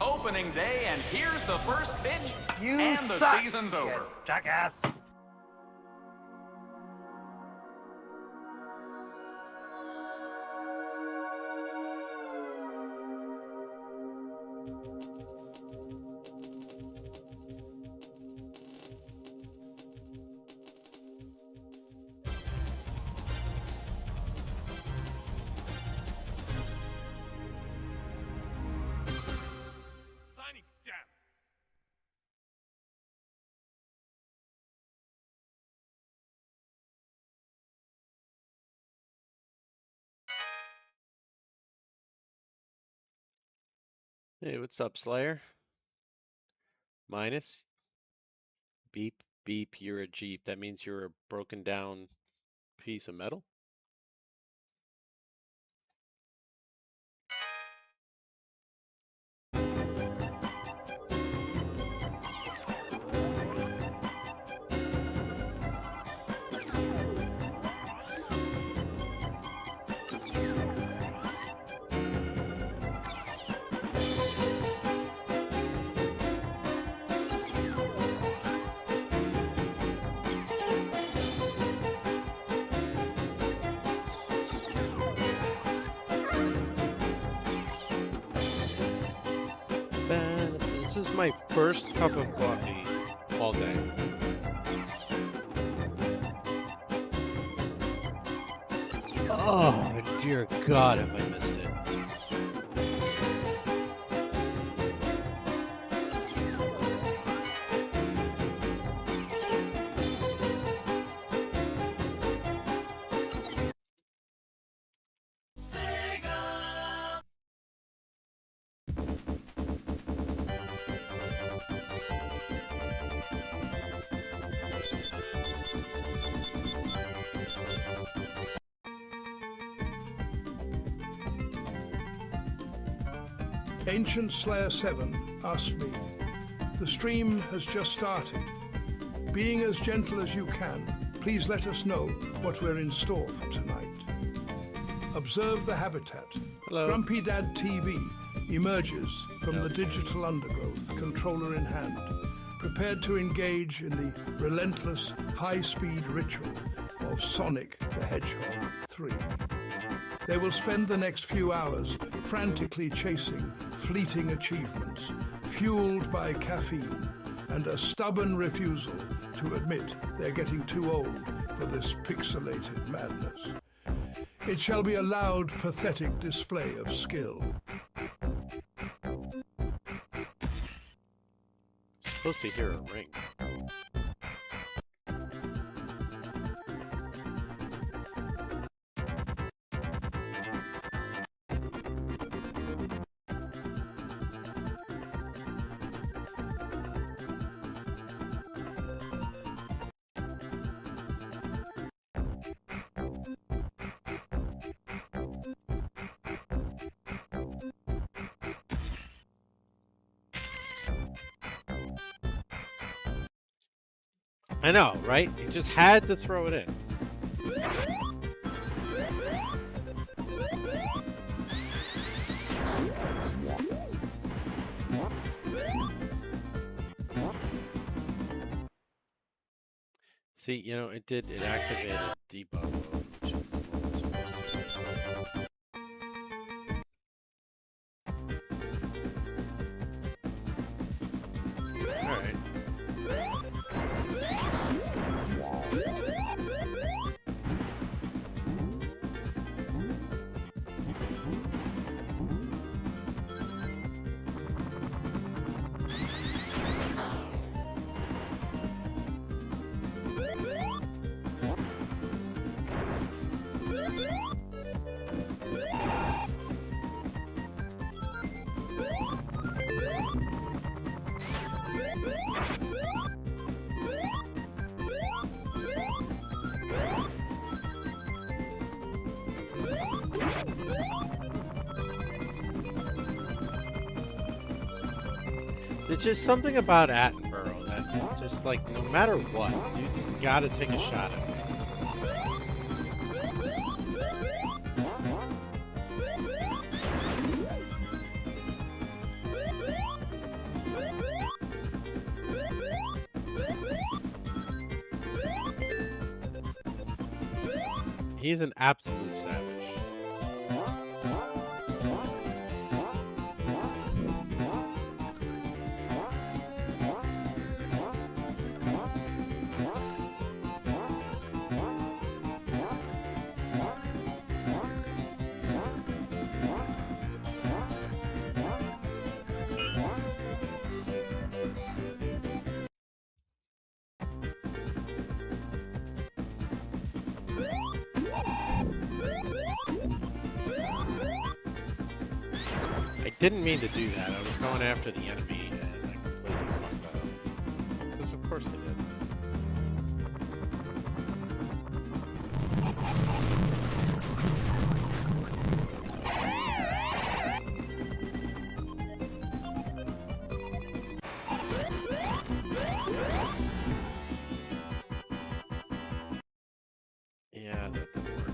Opening day, and here's the first pitch, You and the suck, season's you over. jackass. Hey, what's up, Slayer? Minus? Beep, beep, you're a Jeep. That means you're a broken down piece of metal? This is my first cup of coffee all day. Oh, dear God, have I missed it. Ancient Slayer 7 asked me, the stream has just started. Being as gentle as you can, please let us know what we're in store for tonight. Observe the habitat. Hello. Grumpy Dad TV emerges from the digital undergrowth, controller in hand, prepared to engage in the relentless, high-speed ritual of Sonic the Hedgehog 3. They will spend the next few hours frantically chasing fleeting achievements, fueled by caffeine and a stubborn refusal to admit they're getting too old for this pixelated madness. It shall be a loud, pathetic display of skill. Supposed to hear a ring. I know, right? You just had to throw it in. See, you know, it activated debug mode, which it wasn't supposed to. Alright. There's just something about Attenborough that just like, no matter what, you just gotta take a shot at it. He's an absolute savage. Didn't mean to do that. I was going after the enemy and I completely fucked up. Because of course I did. Yeah, that didn't work.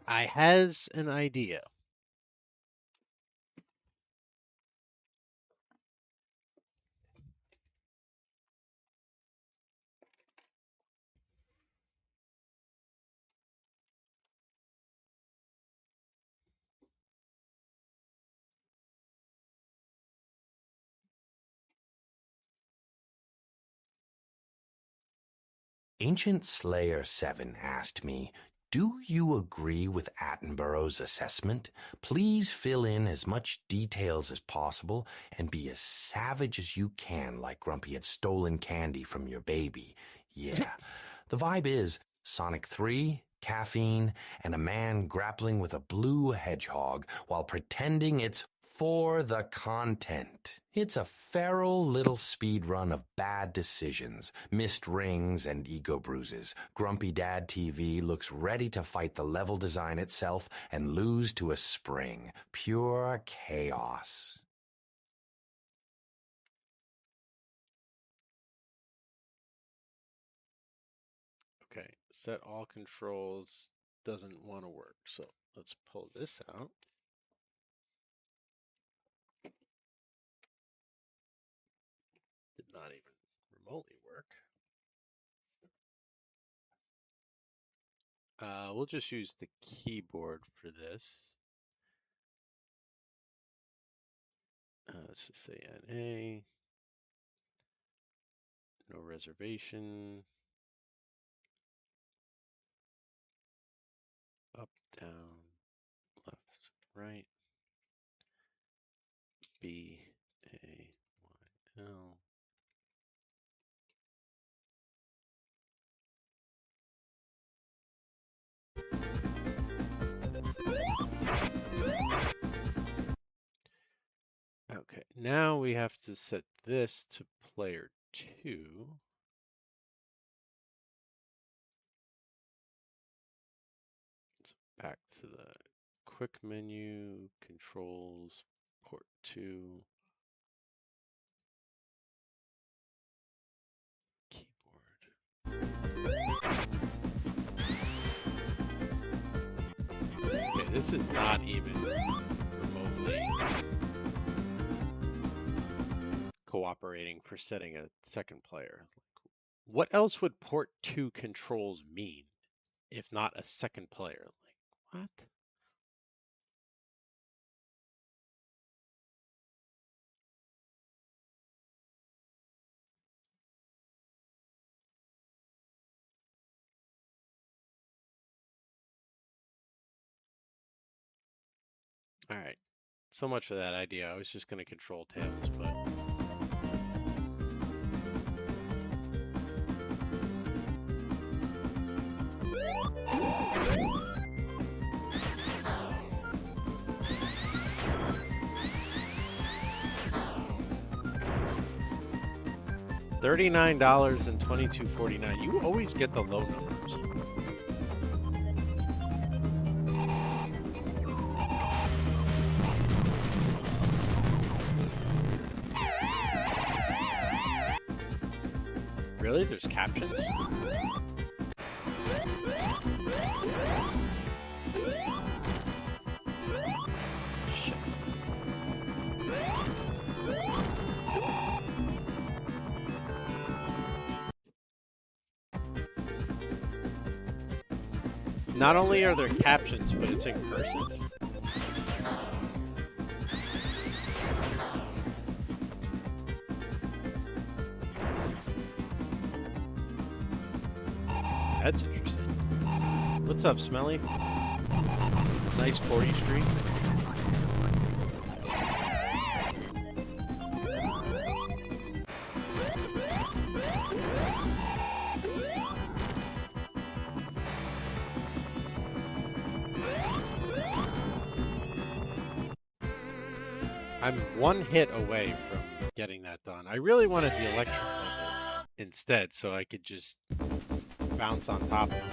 I has an idea. Ancient Slayer 7 asked me, do you agree with Attenborough's assessment? Please fill in as much details as possible and be as savage as you can, like Grumpy had stolen candy from your baby. Yeah. The vibe is Sonic 3, caffeine, and a man grappling with a blue hedgehog while pretending it's for the content. It's a feral little speed run of bad decisions, missed rings, and ego bruises. Grumpy Dad TV looks ready to fight the level design itself and lose to a spring. Pure chaos. Okay, set all controls doesn't want to work, so let's pull this out. Did not even remotely work. We'll just use the keyboard for this. Let's just say NA. No reservation. Up, down, left, right. B, A, Y, L. Okay, now we have to set this to player 2. So back to the quick menu, controls, port 2. Keyboard. Okay, this is not even remotely cooperating for setting a second player. What else would port 2 controls mean if not a second player? Like, what? All right. So much for that idea. I was just going to control Tails, but... $39 and $22.49. You always get the low numbers. Really? There's captions? Not only are there captions, but it's in cursive. That's interesting. What's up, Smelly? Nice 40 streak. I'm one hit away from getting that done. I really wanted the electric bubble instead, so I could just bounce on top of it.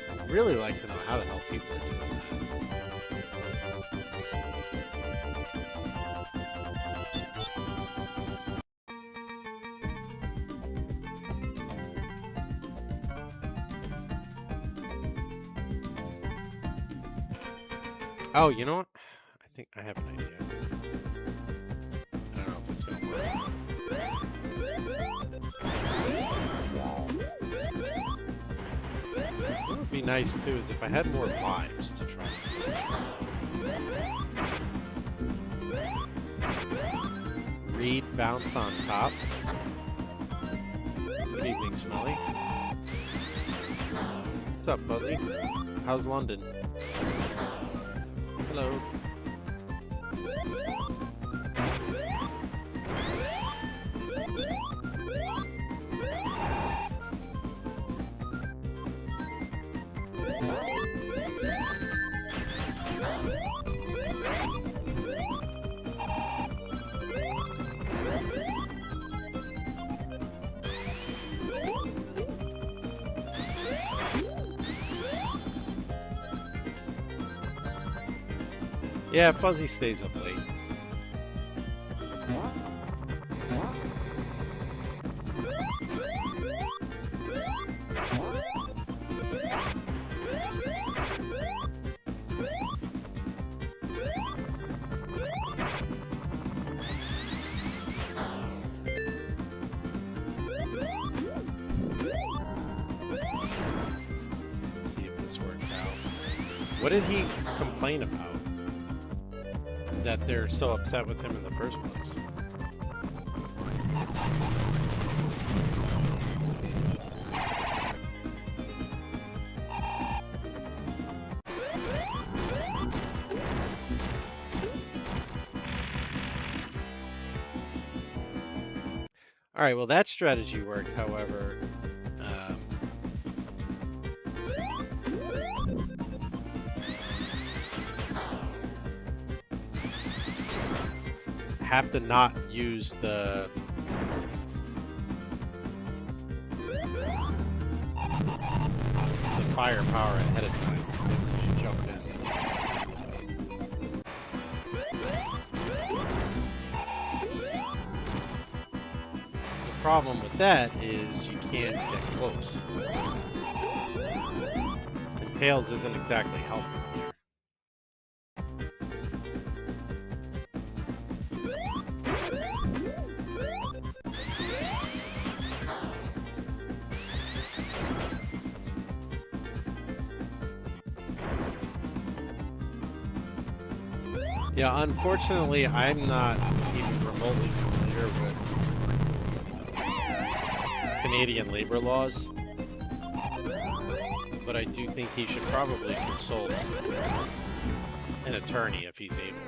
But I'd really like to know how the hell people are doing that. Oh, you know what? I think I have an idea. I don't know if it's going to work. What would be nice too is if I had more lives to try. Read, bounce on top. Good evening, Smelly. What's up, Fuzzy? How's London? Hello. Yeah, Fuzzy stays up late. See if this works out. What did he complain about? That they're so upset with him in the first place. All right, well, that strategy worked, however. Have to not use the firepower ahead of time. You should jump in. The problem with that is you can't get close. And Tails isn't exactly helping here. Yeah, unfortunately, I'm not even remotely familiar with Canadian labor laws, but I do think he should probably consult an attorney if he's able.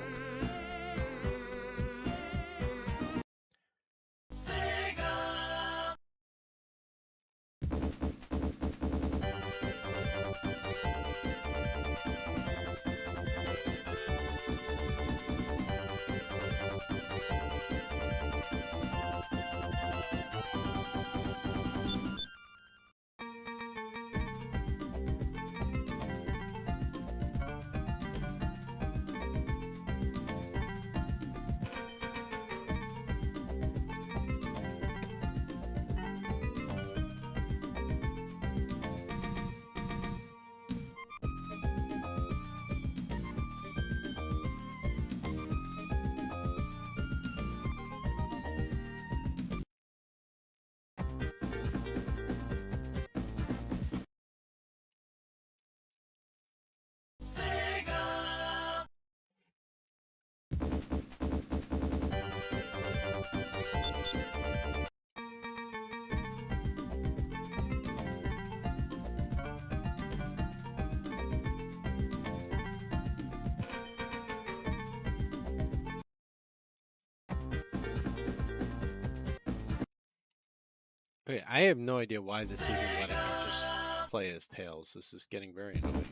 Okay, I have no idea why this isn't letting me just play as Tails. This is getting very annoying.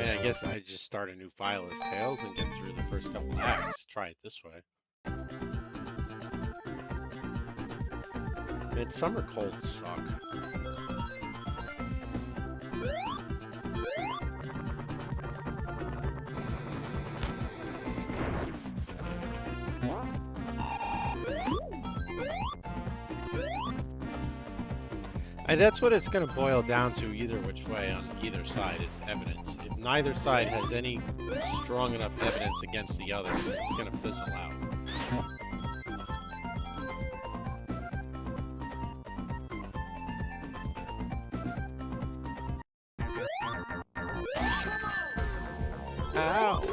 I guess I just start a new file as Tails and get through the first couple acts. Try it this way. Midsummer colds suck. That's what it's going to boil down to either which way on either side is evidence. If neither side has any strong enough evidence against the other, it's going to fizzle out. Ow!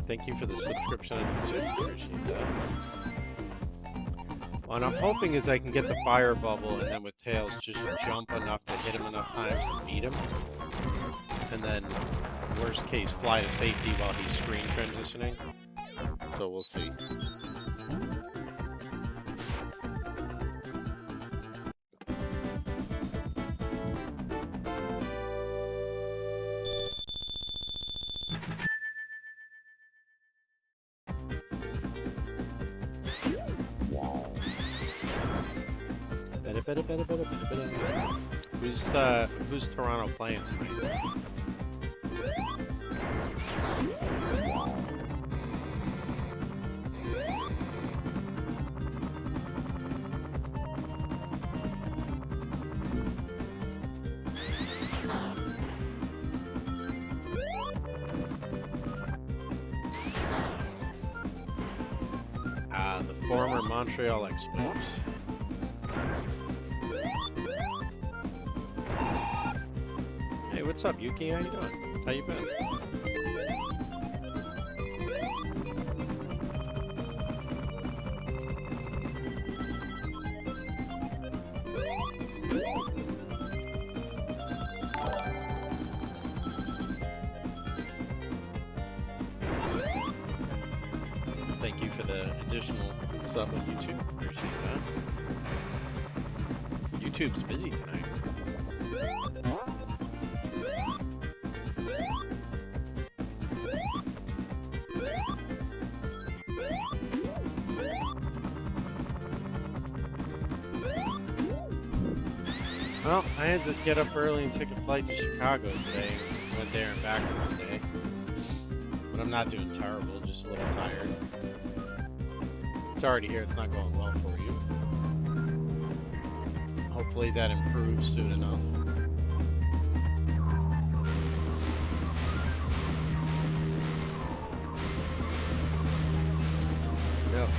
Thank you for the subscription on YouTube. Appreciate that. What I'm hoping is I can get the fire bubble and then with Tails just jump enough to hit him enough times to beat him. And then, worst case, fly to safety while he's screen transitioning. So we'll see. Who's Toronto playing tonight? The former Montreal Expos. What's up, Yuki? How you doing? How you been? Thank you for the additional sub on YouTube. Appreciate that. YouTube's busy tonight. Well, I had to get up early and take a flight to Chicago today. Went there and back in one day. But I'm not doing terrible, just a little tired. Sorry to hear it's not going well for you. Hopefully that improves soon enough.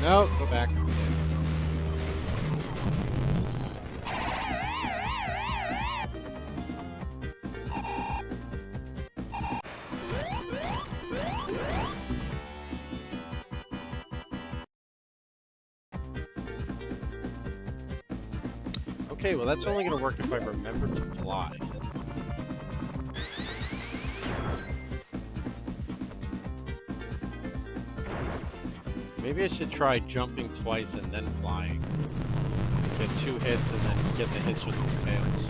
No, go back. Okay, well that's only going to work if I remember to fly. Maybe I should try jumping twice and then flying. Get 2 hits and then get the hits with his tails.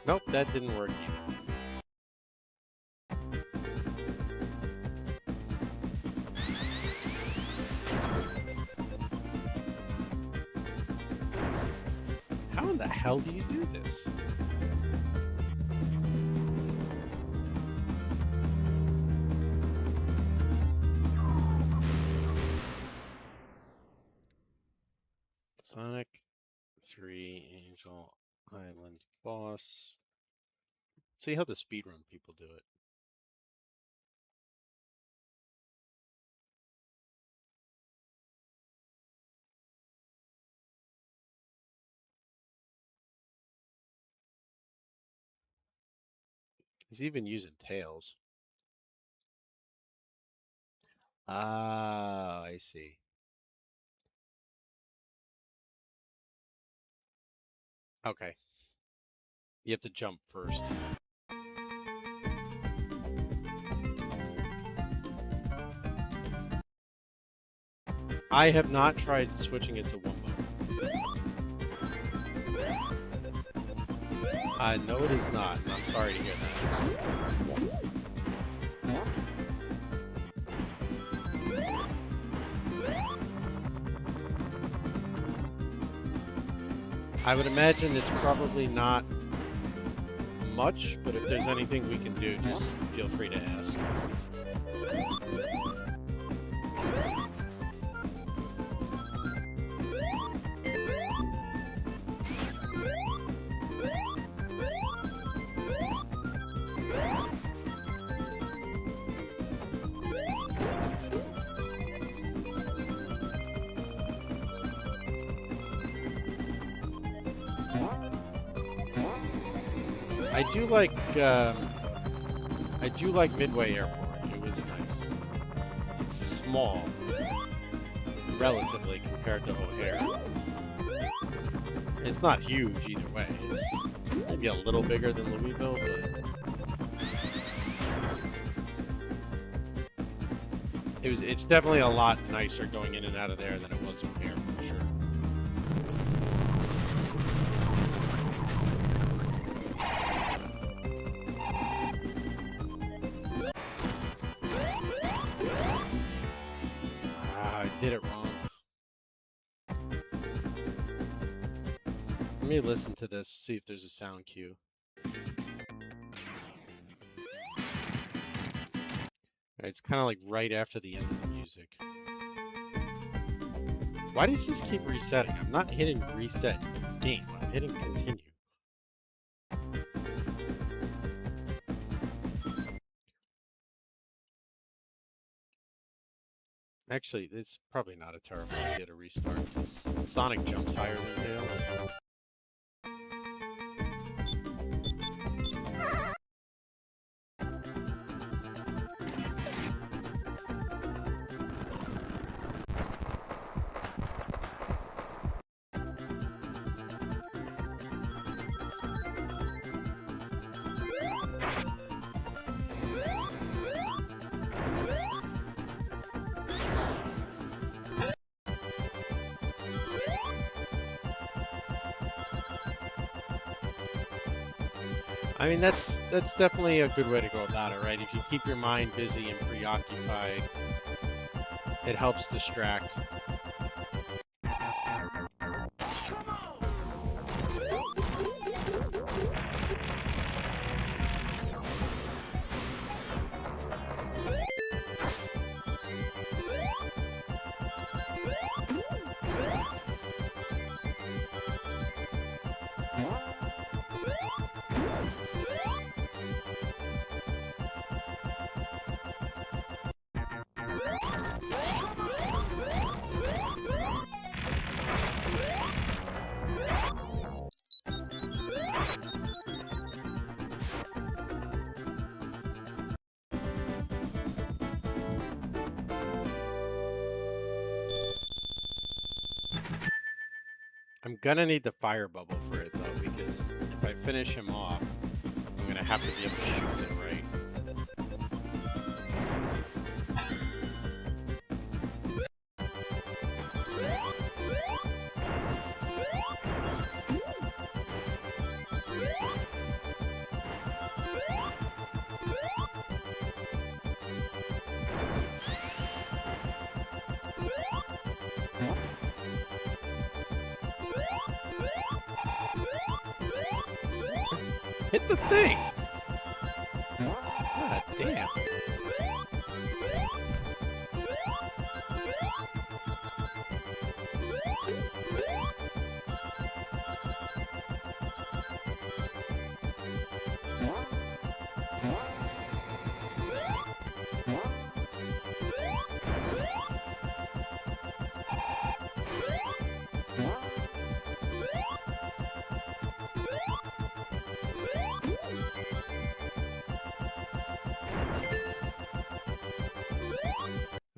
Nope, that didn't work either. How in the hell do you do this? Sonic 3 Angel Island boss. See how the speedrun people do it. He's even using Tails. Ah, I see. Okay. You have to jump first. I have not tried switching it to Wumbo. No, it is not. I'm sorry to hear that. I would imagine it's probably not much, but if there's anything we can do, just feel free to ask. I do like Midway Airport. It was nice. It's small, relatively, compared to O'Hare. It's not huge either way. It's maybe a little bigger than Louisville, but it's definitely a lot nicer going in and out of there than it was O'Hare, for sure. Did it wrong. Let me listen to this, see if there's a sound cue. It's kind of like right after the end of the music. Why does this keep resetting? I'm not hitting reset game, I'm hitting continue. Actually, it's probably not a terrible idea to restart, because Sonic jumps higher than Tails. I mean, that's definitely a good way to go about it, right? If you keep your mind busy and preoccupied, it helps distract. I'm gonna need the fire bubble for it though, because if I finish him off, I'm gonna have to be able to shoot it right. Hit the thing! God damn.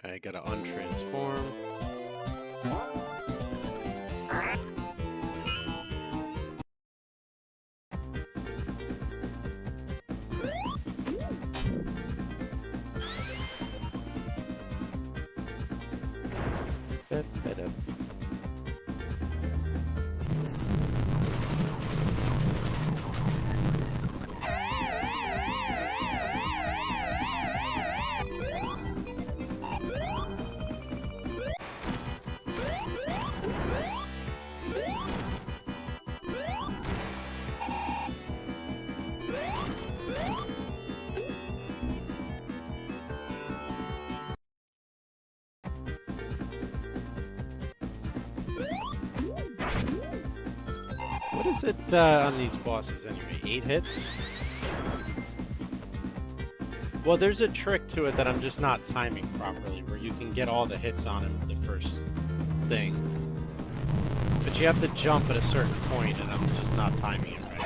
I gotta untransform. What is it on these bosses anyway? 8 hits? Well, there's a trick to it that I'm just not timing properly, where you can get all the hits on him the first thing. But you have to jump at a certain point, and I'm just not timing it right.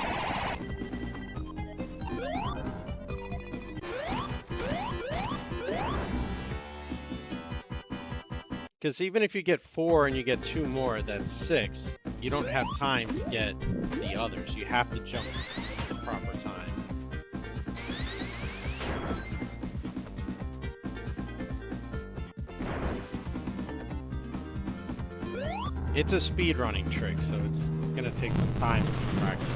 Because even if you get 4 and you get 2 more, that's 6. You don't have time to get the others. You have to jump at the proper time. It's a speedrunning trick, so it's gonna take some time to practice.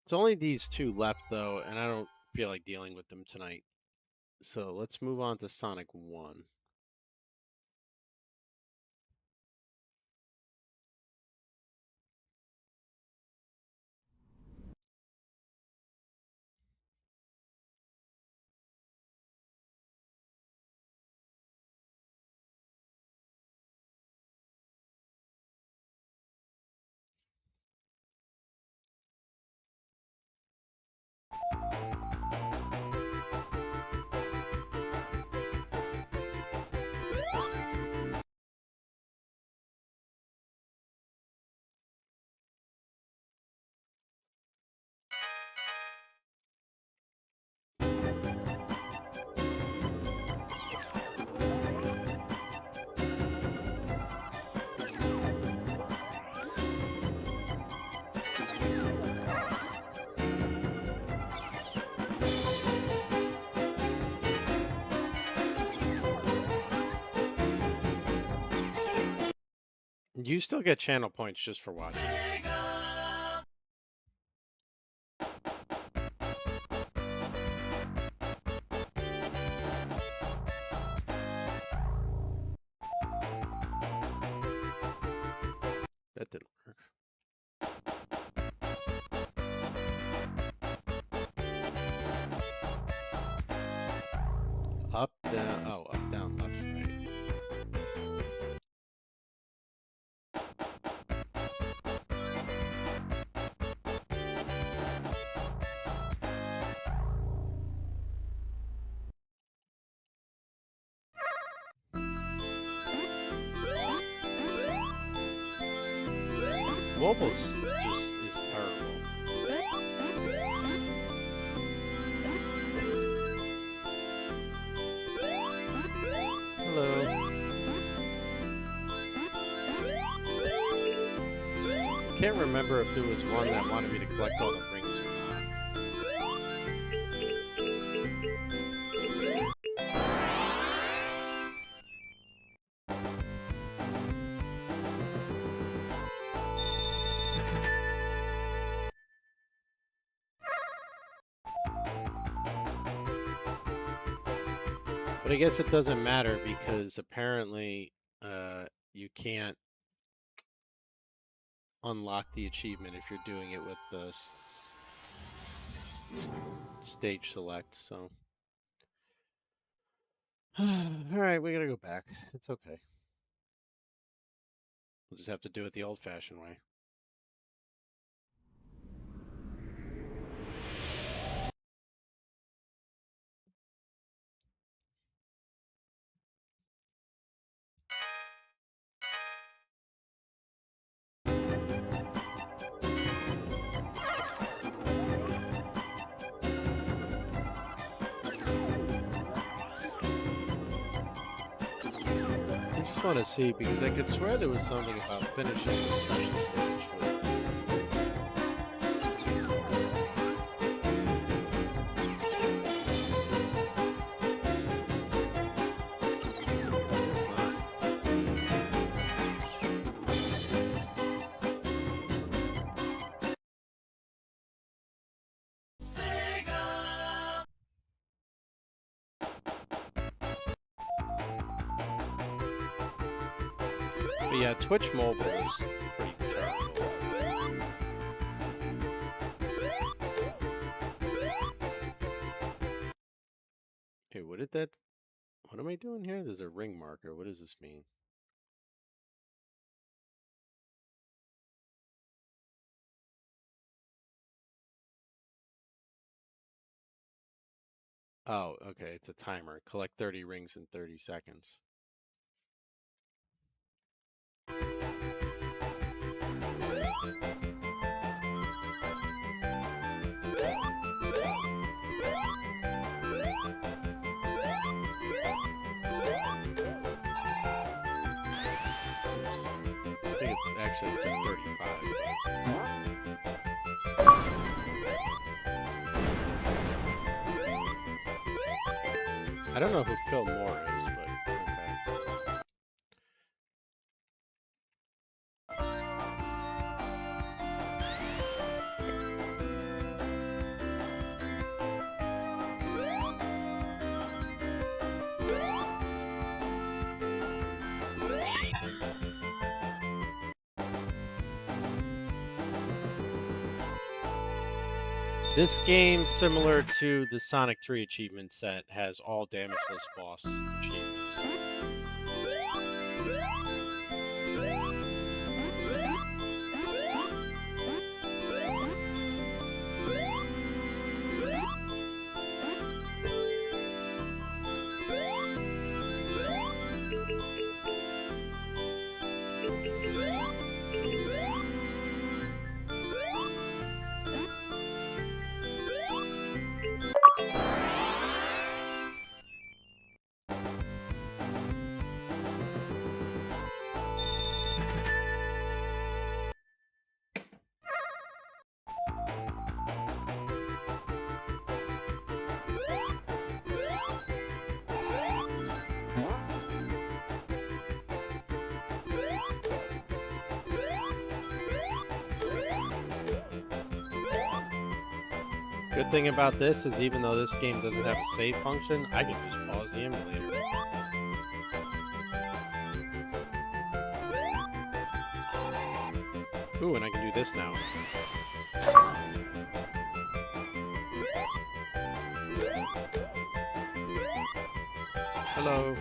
It's only these 2 left, though, and I don't feel like dealing with them tonight. So let's move on to Sonic 1. You still get channel points just for watching. That didn't work. Up, down, oh, up, down, left, right. Mobile's just is terrible. Hello. can't remember if there was one that wanted me to collect all the rings or not. But I guess it doesn't matter because apparently you can't unlock the achievement if you're doing it with the stage select, so. Alright, we gotta go back. It's okay. We'll just have to do it the old-fashioned way. I just want to see, because I could swear there was something about finishing the special stage with... But yeah, Twitch Mobile is pretty terrible. Hey, what did that... What am I doing here? There's a ring marker. What does this mean? Oh, okay, it's a timer. Collect 30 rings in 30 seconds. I think it's actually it's at 35. I don't know who Phil Moore is, but okay. This game, similar to the Sonic 3 achievement set, has all damageless boss achievements. Good thing about this is even though this game doesn't have a save function, I can just pause the emulator. Ooh, and I can do this now. Hello.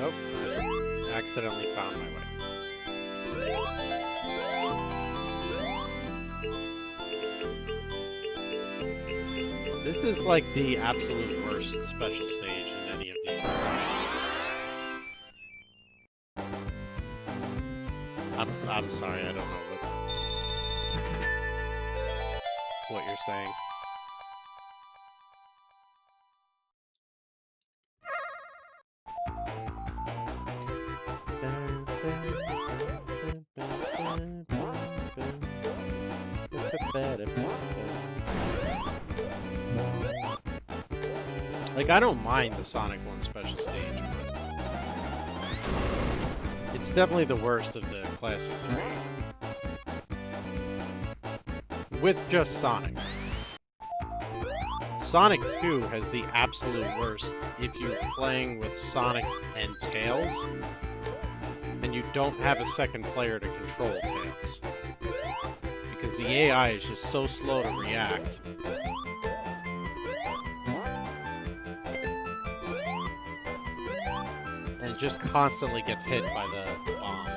Nope. I accidentally found my way. This is like the absolute worst special stage in any of these. I'm sorry, I don't know what you're saying. Like, I don't mind the Sonic 1 special stage, but it's definitely the worst of the classic three. With just Sonic. Sonic 2 has the absolute worst if you're playing with Sonic and Tails, and you don't have a second player to control Tails. Because the AI is just so slow to react. And just constantly gets hit by the bombs.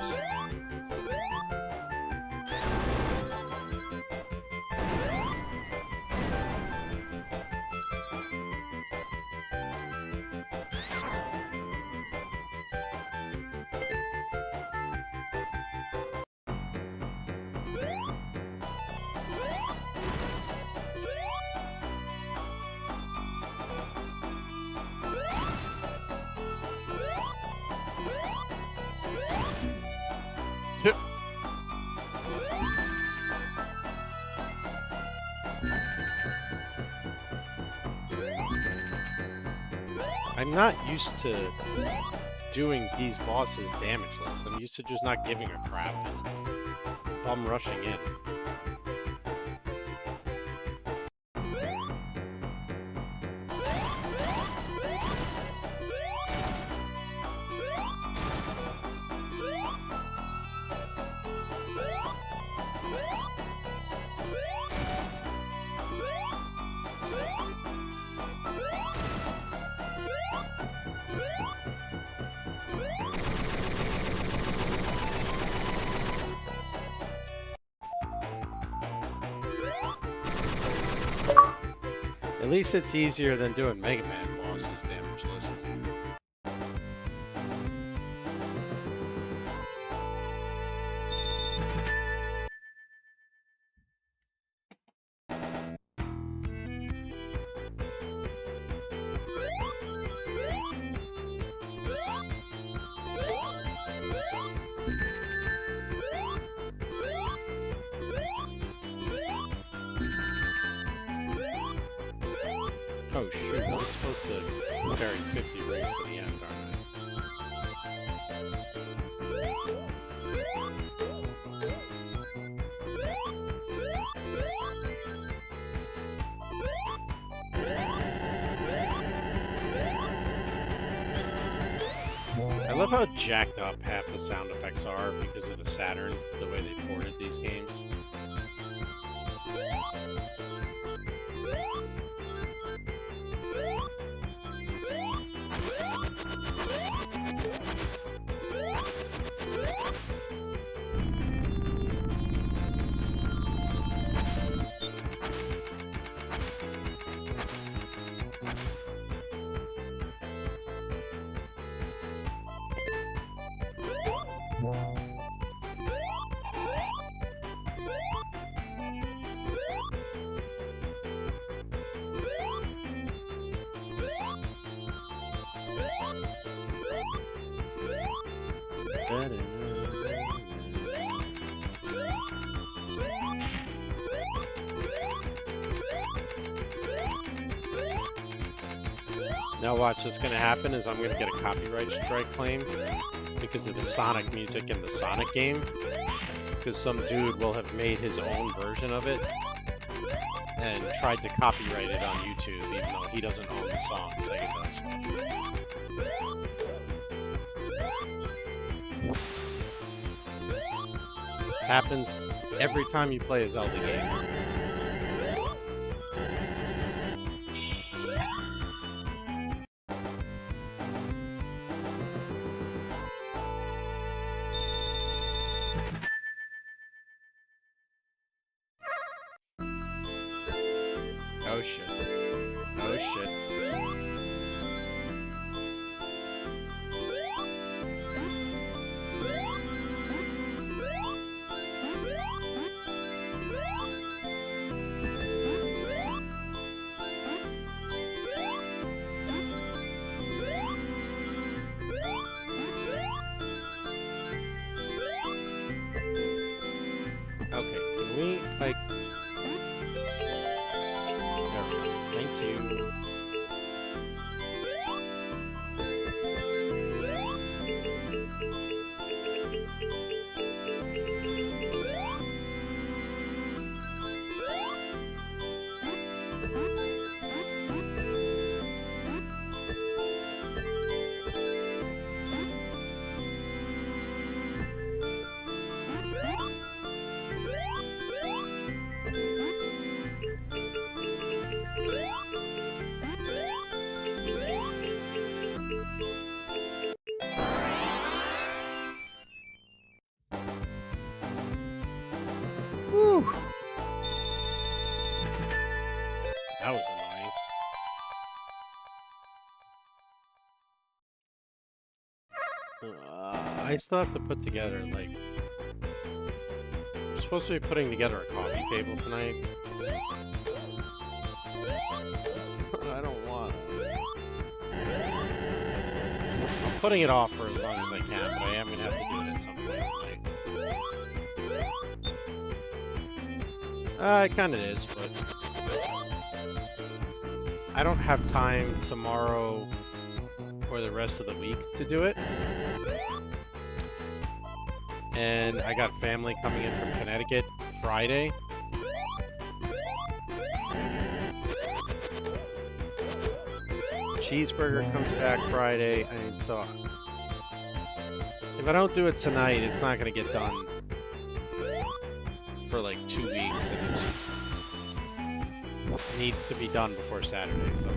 I'm not used to doing these bosses damageless. I'm used to just not giving a crap and bum rushing in. At least it's easier than doing Mega Man bosses damageless. Oh shoot, I was supposed to carry 50 rings to the end, aren't I? I love how jacked up half the sound effects are because of the Saturn, the way they ported these games. Now watch, what's going to happen is I'm going to get a copyright strike claim because of the Sonic music in the Sonic game. Because some dude will have made his own version of it and tried to copyright it on YouTube even though he doesn't own the song, Sega does. Happens every time you play a Zelda game. Oh shit. Okay, can we, like... There we go. Thank you. Whew. That was annoying. I still have to put together, like... I'm supposed to be putting together a coffee table tonight. I don't want to. I'm putting it off for as long as I can, but I am going to have to do it at some point tonight. It kind of is, but... I don't have time tomorrow or the rest of the week to do it. And I got family coming in from Connecticut Friday. Cheeseburger comes back Friday. I mean, so if I don't do it tonight, it's not going to get done for like 2 weeks, and it just needs to be done before Saturday. So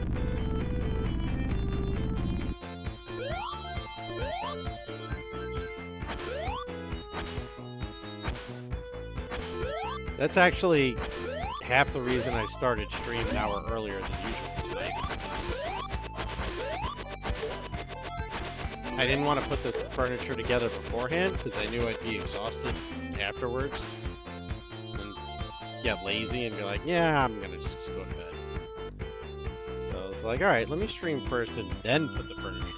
that's actually half the reason I started stream an hour earlier than usual tonight. I didn't want to put the furniture together beforehand because I knew I'd be exhausted afterwards and get lazy and be like, yeah, I'm gonna just go to bed. So I was like, all right, let me stream first and then put the furniture together.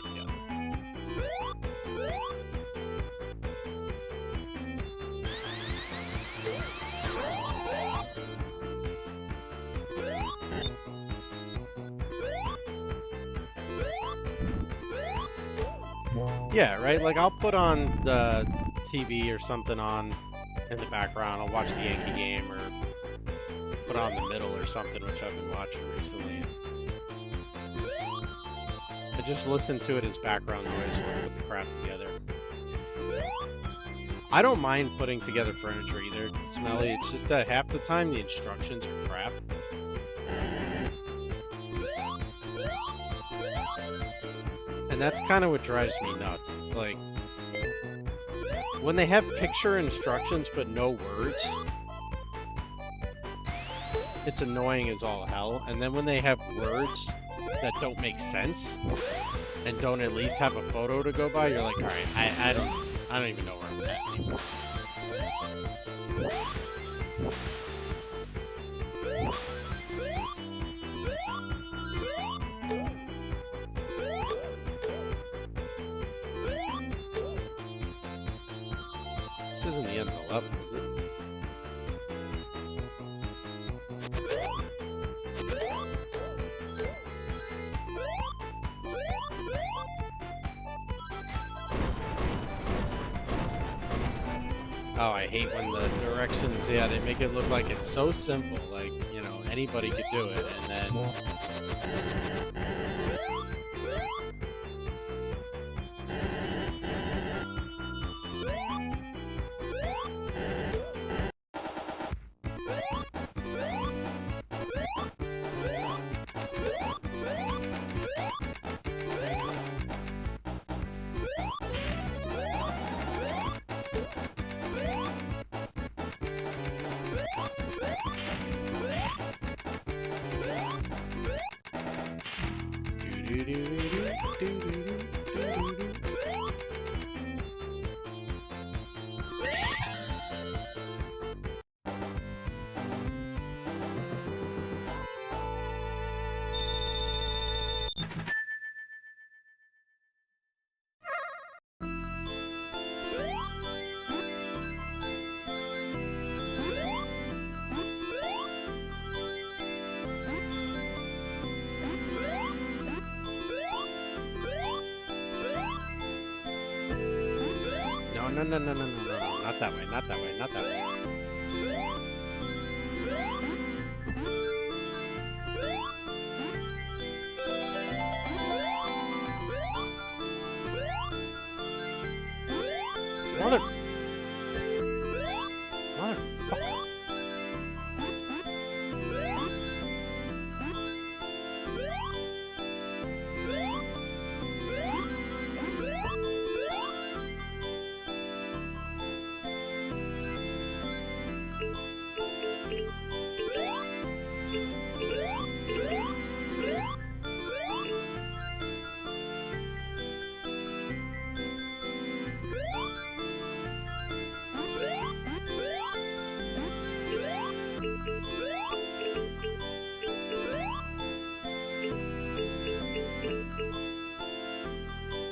Yeah, right? Like, I'll put on the TV or something on in the background. I'll watch the Yankee game or put on the middle or something, which I've been watching recently. I just listen to it as background noise when I put the crap together. I don't mind putting together furniture either. It's smelly. It's just that half the time the instructions are crap. And that's kind of what drives me nuts. It's like, when they have picture instructions but no words, it's annoying as all hell. And then when they have words that don't make sense and don't at least have a photo to go by, you're like, all right, I don't even know where I'm at anymore. This isn't the end of the level, is it? Oh, I hate when the directions, yeah, they make it look like it's so simple, like, you know, anybody could do it, and then... No, not that way, not that way, not that way. Motherfucker.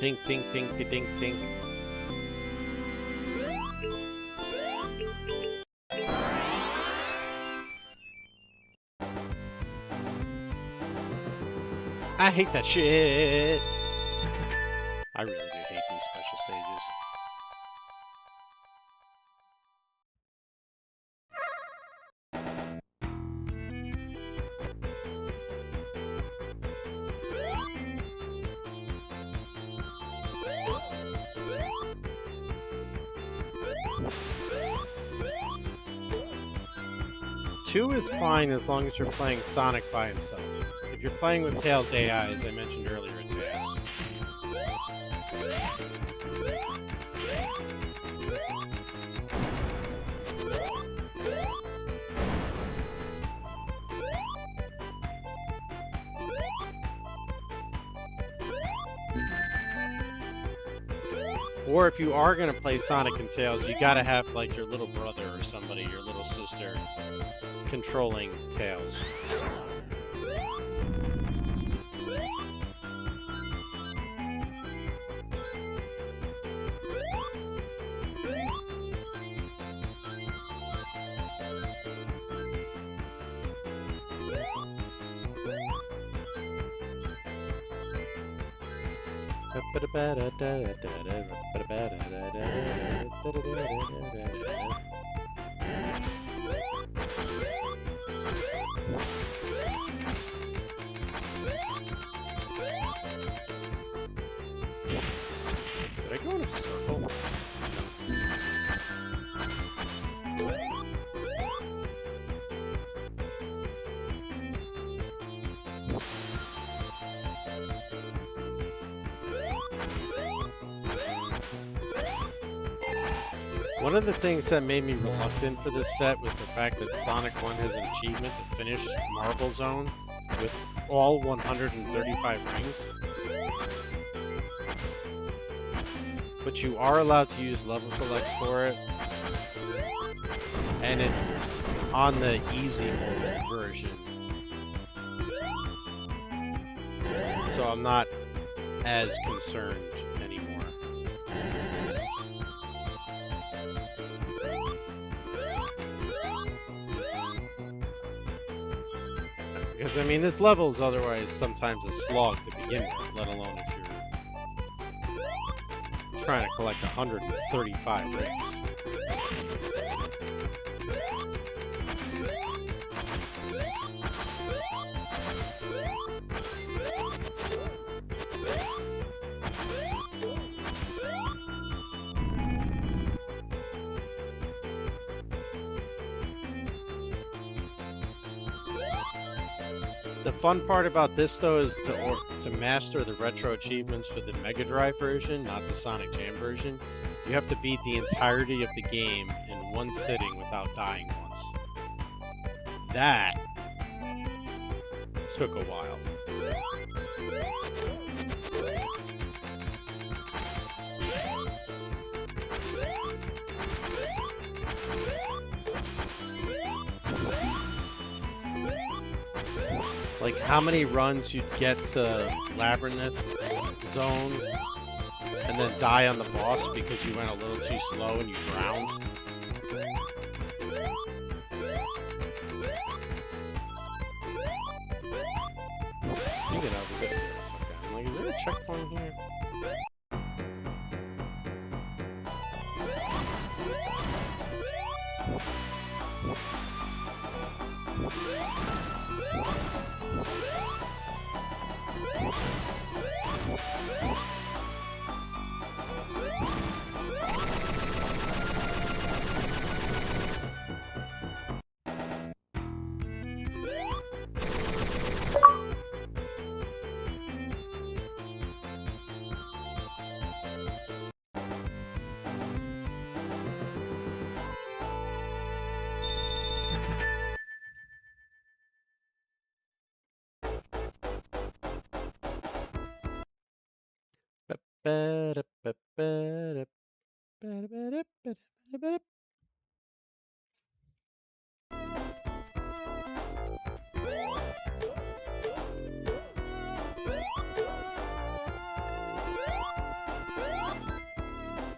Dink, dink, dink, dink, dink. I hate that shit. I really do hate these special stages. Two is fine as long as you're playing Sonic by himself. If you're playing with Tails AI, as I mentioned earlier, it's ass. Or if you are going to play Sonic and Tails, you gotta have like your little brother or somebody, your little sister, controlling Tails. Did I go in a circle? One of the things that made me reluctant for this set was the fact that Sonic 1 has an achievement to finish Marble Zone with all 135 rings. But you are allowed to use level select for it. And it's on the easy mode version. So I'm not as concerned anymore. Because, I mean, this level is otherwise sometimes a slog to begin with, let alone if you're trying to collect 135 rings. The fun part about this, though, is to master the retro achievements for the Mega Drive version, not the Sonic Jam version. You have to beat the entirety of the game in one sitting without dying once. That took a while. Like how many runs you'd get to Labyrinth Zone and then die on the boss because you went a little too slow and you drowned? Speaking of, is it? I'm like, is there a checkpoint here?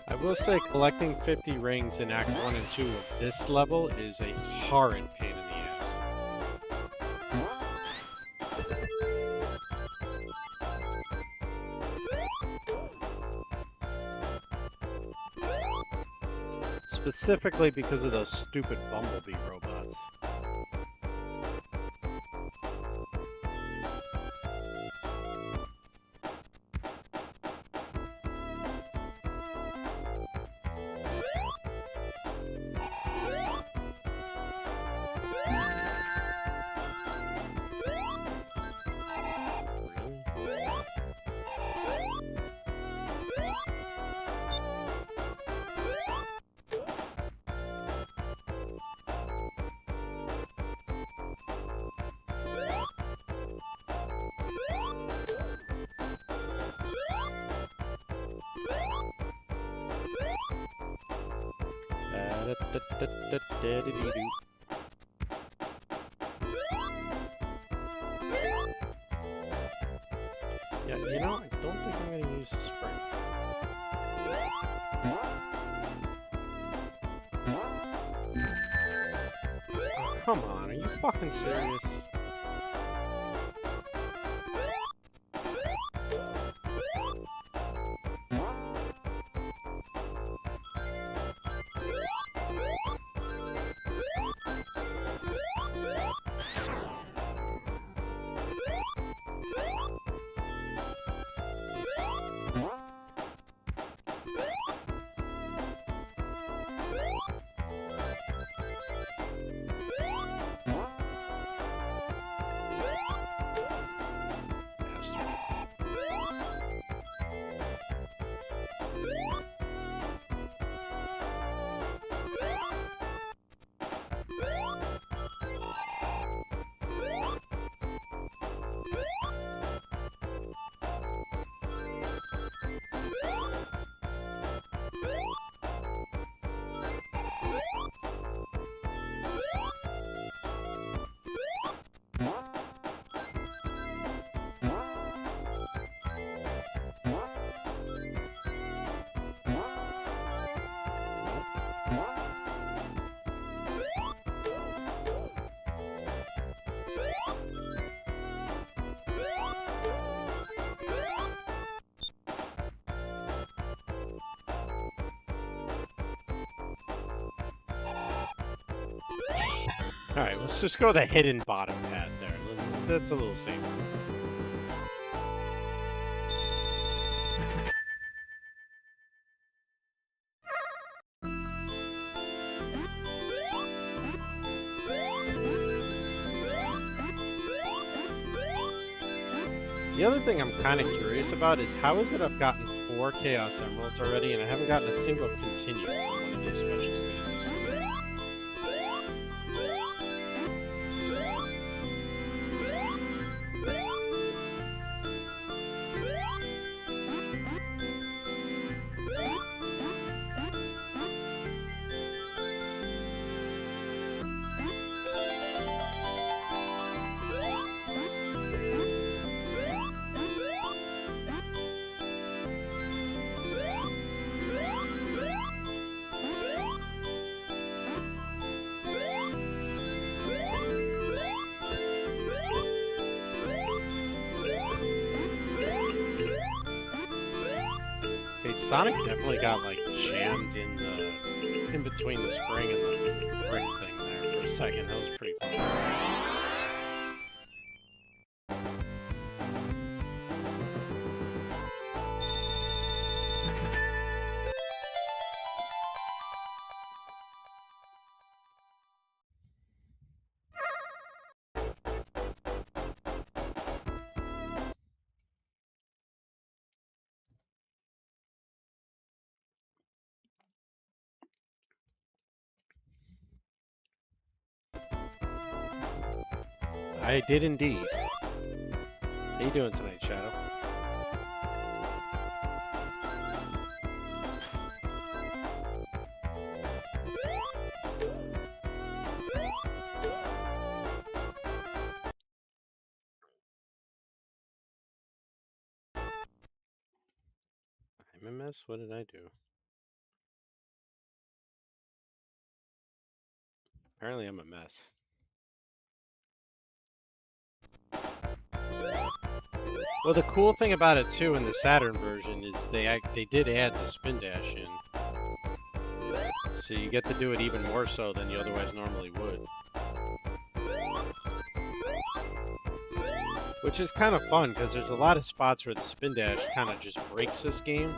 I will say collecting 50 rings in Act 1 and 2 of this level is a horrid pain in the ass. Specifically because of those stupid bumblebee robots. Yeah, you know, I don't think I'm going to use the spring. Oh, come on, are you fucking serious? Alright, let's just go the hidden bottom path there. That's a little safer. The other thing I'm kind of curious about is how is it I've gotten 4 Chaos Emeralds already and I haven't gotten a single continue from one of these special stages. Okay, Sonic definitely got like jammed in between the spring and the brick thing there for a second. That was pretty fun. I did indeed. How you doing tonight, Shadow? I'm a mess? What did I do? Apparently I'm a mess. Well, the cool thing about it too in the Saturn version is they did add the spin dash in, so you get to do it even more so than you otherwise normally would, which is kind of fun because there's a lot of spots where the spin dash kind of just breaks this game.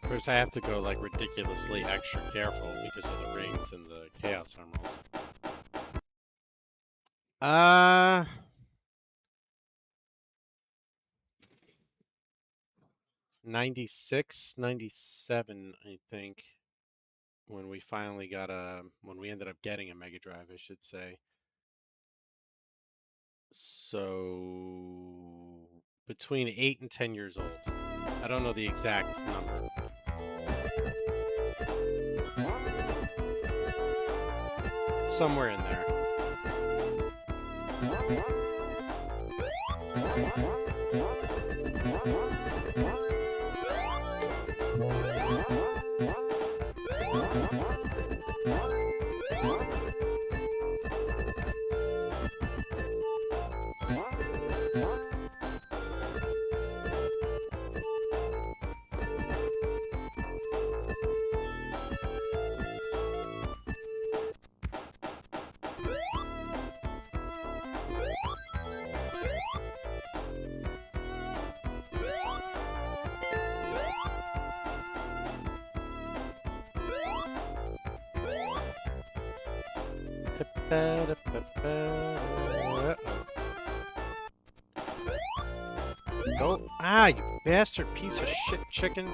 Of course, I have to go like ridiculously extra careful because of the rings and the Chaos Emeralds. 96, 97, I think, when we finally got when we ended up getting a Mega Drive, I should say. So between 8 and 10 years old. I don't know the exact number. Somewhere in there. Go. Ah, you bastard piece of shit chicken.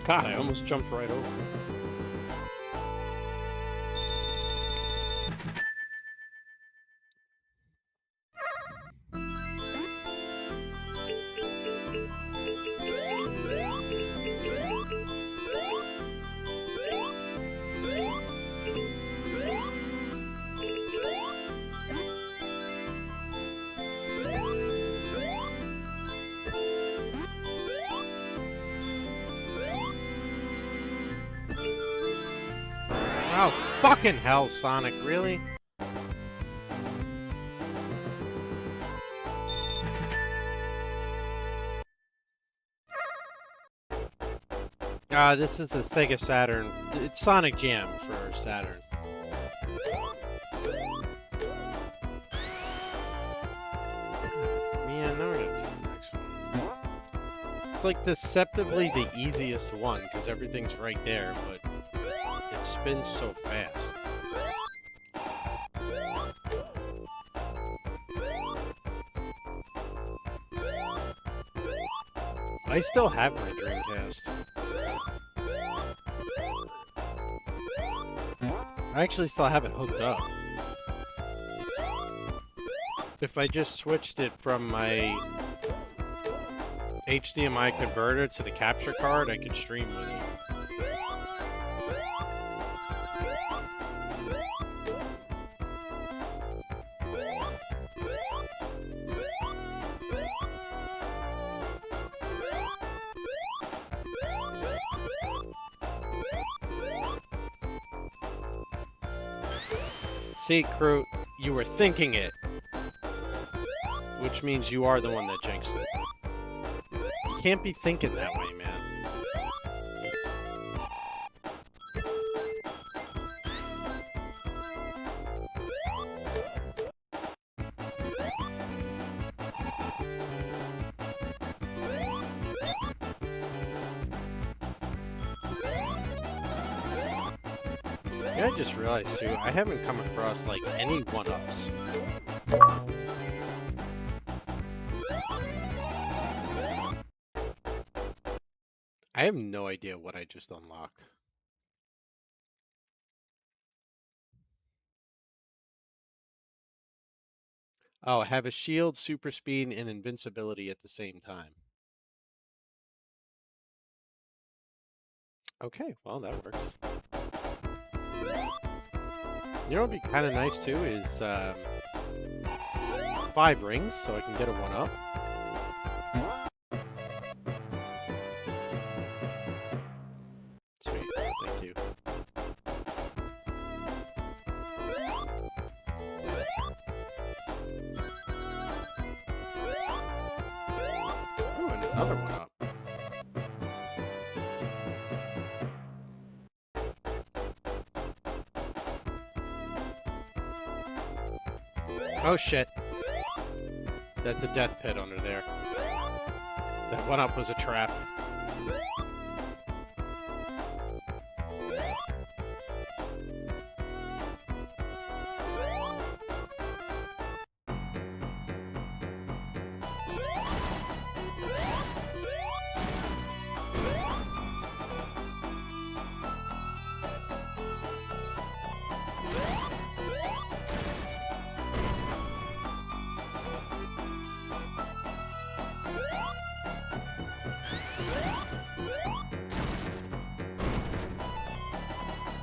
God, I almost jumped right over it. Oh, fucking hell, Sonic, really? This is the Sega Saturn. It's Sonic Jam for Saturn. Man, now we're gonna do the next one. It's like deceptively the easiest one, because everything's right there, but it spins so fast. I still have my Dreamcast. I actually still have it hooked up. If I just switched it from my HDMI converter to the capture card, I could stream with it. See, Crew, you were thinking it. Which means you are the one that jinxed it. You can't be thinking that way, man. Yeah, I just realized too, I haven't come across like any one-ups. I have no idea what I just unlocked. Oh, have a shield, super speed, and invincibility at the same time. Okay, well, that works. You know what would be kind of nice too is 5 rings, so I can get a 1-up. Sweet, thank you. Ooh, and another 1-up. Oh shit. That's a death pit under there. That 1-up was a trap.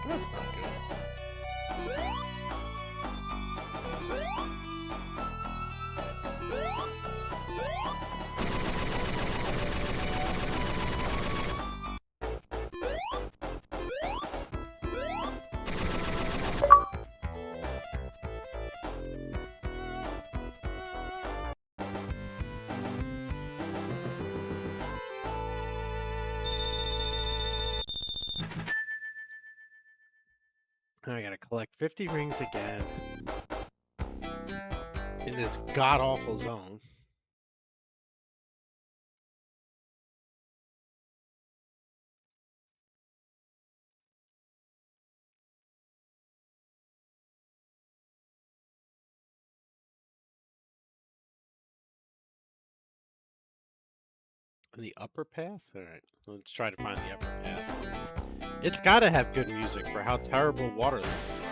That's not good. I gotta collect 50 rings again in this god-awful zone. The upper path? Alright, let's try to find the upper path. It's gotta have good music for how terrible water levels are.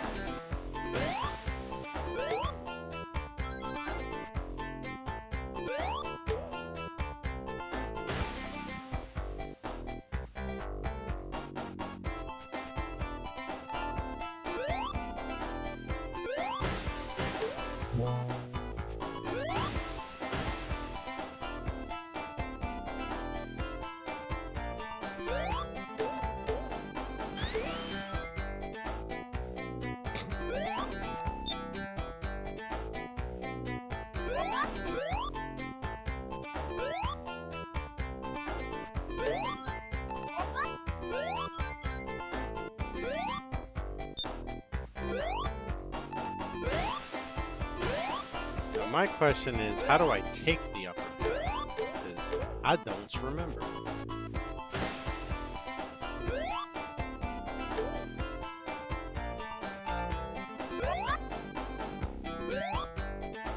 My question is, how do I take the upper path? Because I don't remember.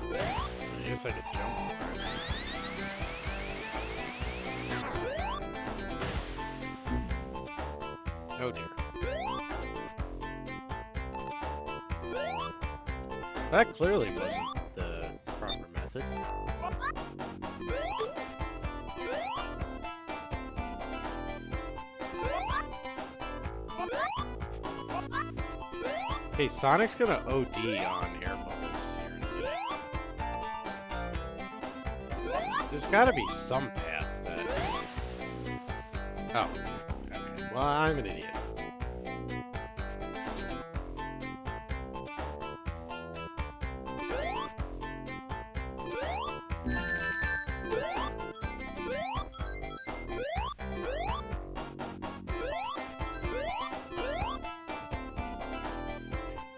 I guess I could jump over it. Oh dear. That clearly wasn't the proper method. Okay, Sonic's gonna OD on air bubbles here in a minute. There's gotta be some path that... Oh. Okay. Well, I'm an idiot.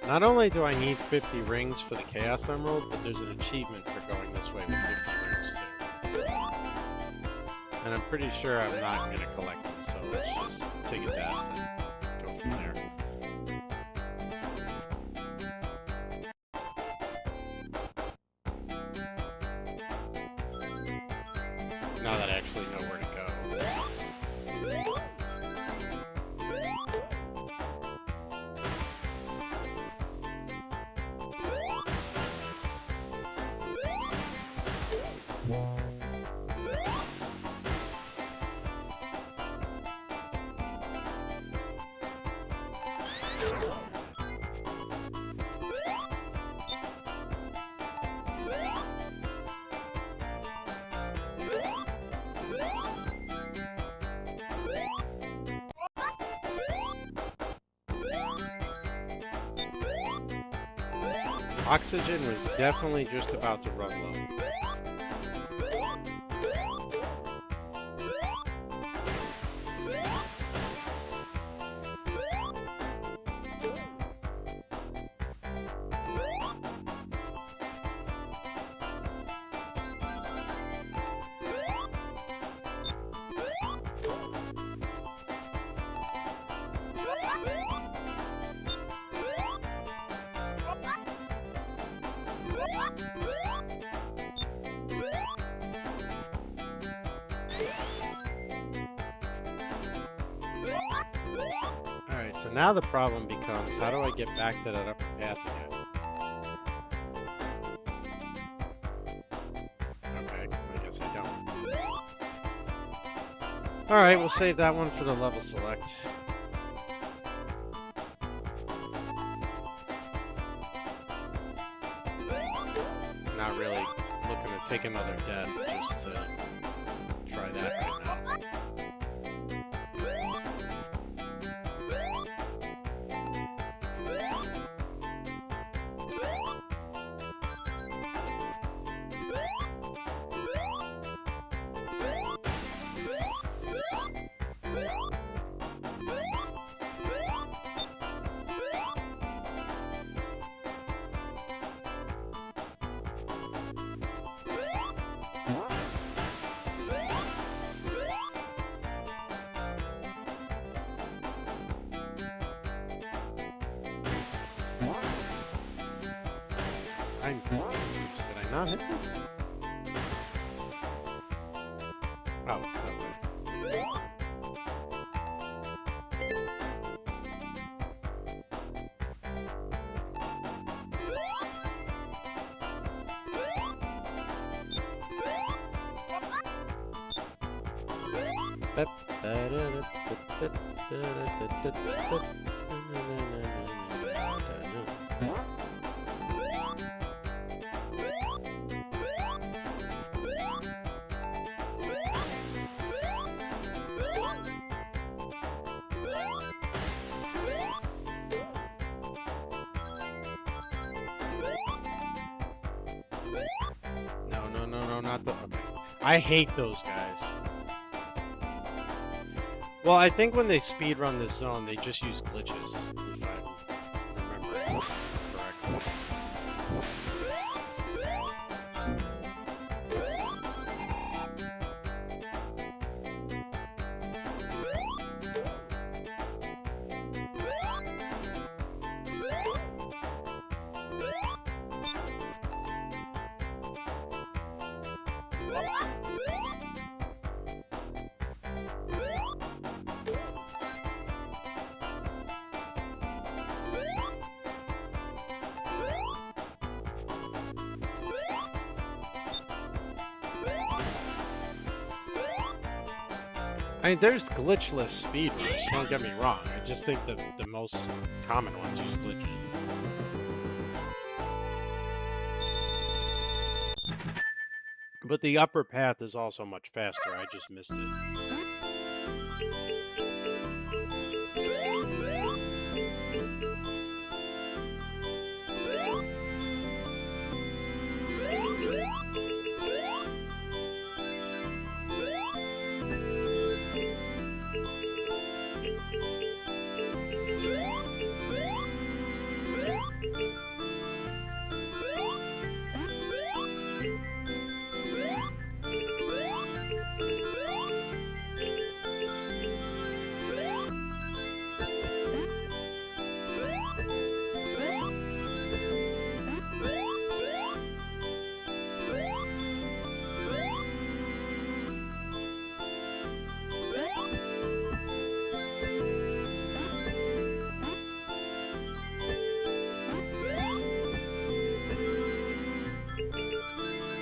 Not only do I need 50 rings for the Chaos Emerald, but there's an achievement for going this way with 50 rings too. And I'm pretty sure I'm not going to collect them, so let's just take a death and go from there. Now that I actually know where to go. Oxygen was definitely just about to run low. Alright, so now the problem becomes, how do I get back to that upper path again? Okay, I guess I don't. Alright, we'll save that one for the level select. Not really looking to take another death just to try that right now. I'm confused. Did I not hit this? Oh, it's that way. No, not the... Okay. I hate those guys. Well, I think when they speedrun this zone, they just use glitches, if I remember correctly. I mean, there's glitchless speedruns, don't get me wrong. I just think the most common ones use glitches. But the upper path is also much faster, I just missed it.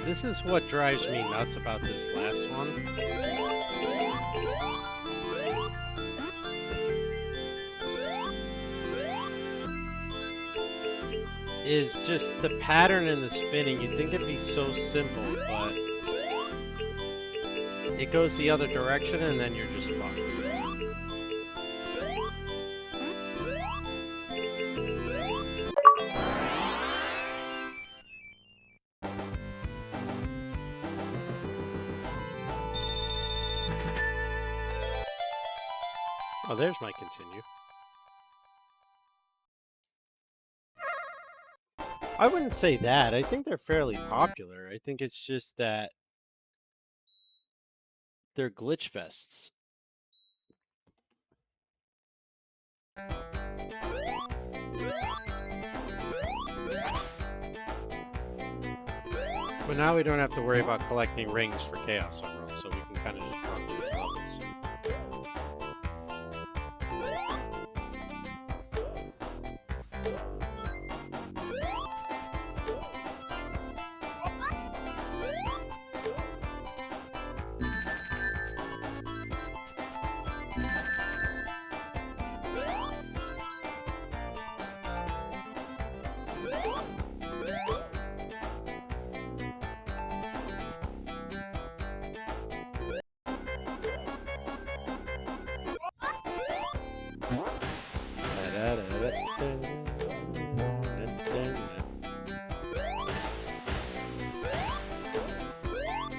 This is what drives me nuts about this last one. Is just the pattern and the spinning. You'd think it'd be so simple, but it goes the other direction and then you're just fucked. Oh, there's my continue. I wouldn't say that. I think they're fairly popular. I think it's just that they're glitch fests. But now we don't have to worry about collecting rings for Chaos Emeralds, so we can kind of just run through the levels.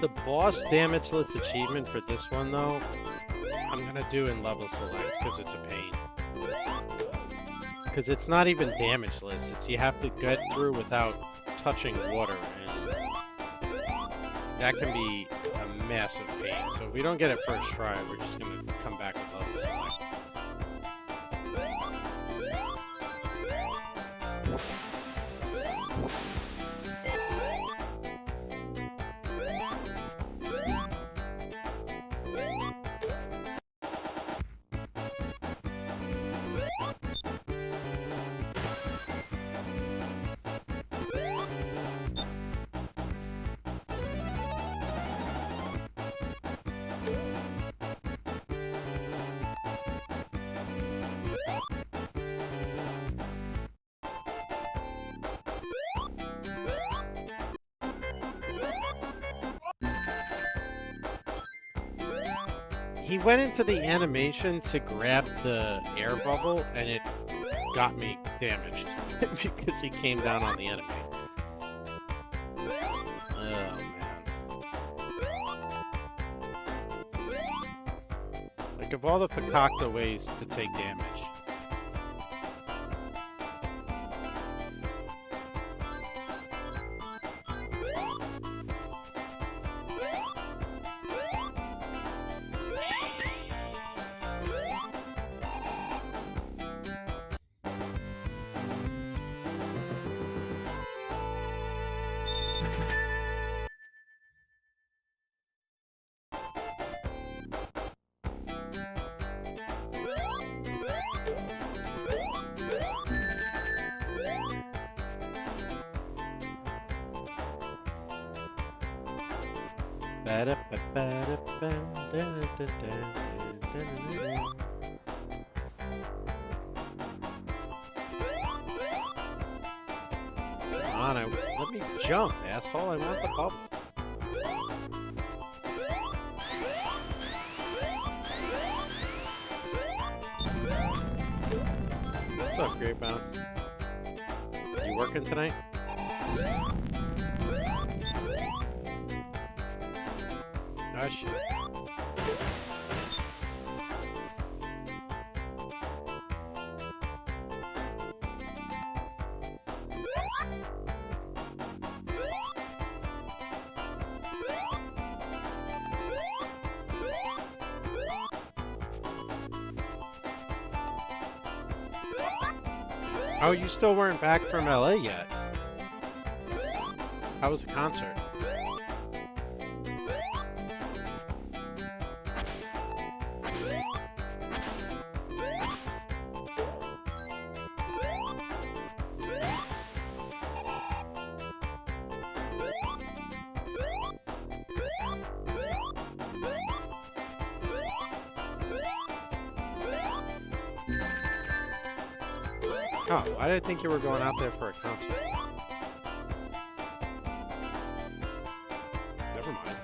The boss damageless achievement for this one, though, I'm gonna do in level select because it's a pain. Because it's not even damageless, it's you have to get through without touching water, and that can be a massive pain. So if we don't get it first try, we're just gonna come back with level select. He went into the animation to grab the air bubble, and it got me damaged because he came down on the enemy. Oh, man. Like, of all the Pakakta ways to take damage. Come on, let me jump, asshole. I want the bubble. What's up, Grapebound? You working tonight? Oh, shit. Oh, you still weren't back from LA yet. How was the concert? Oh, why did I think you were going out there for a concert? Never mind.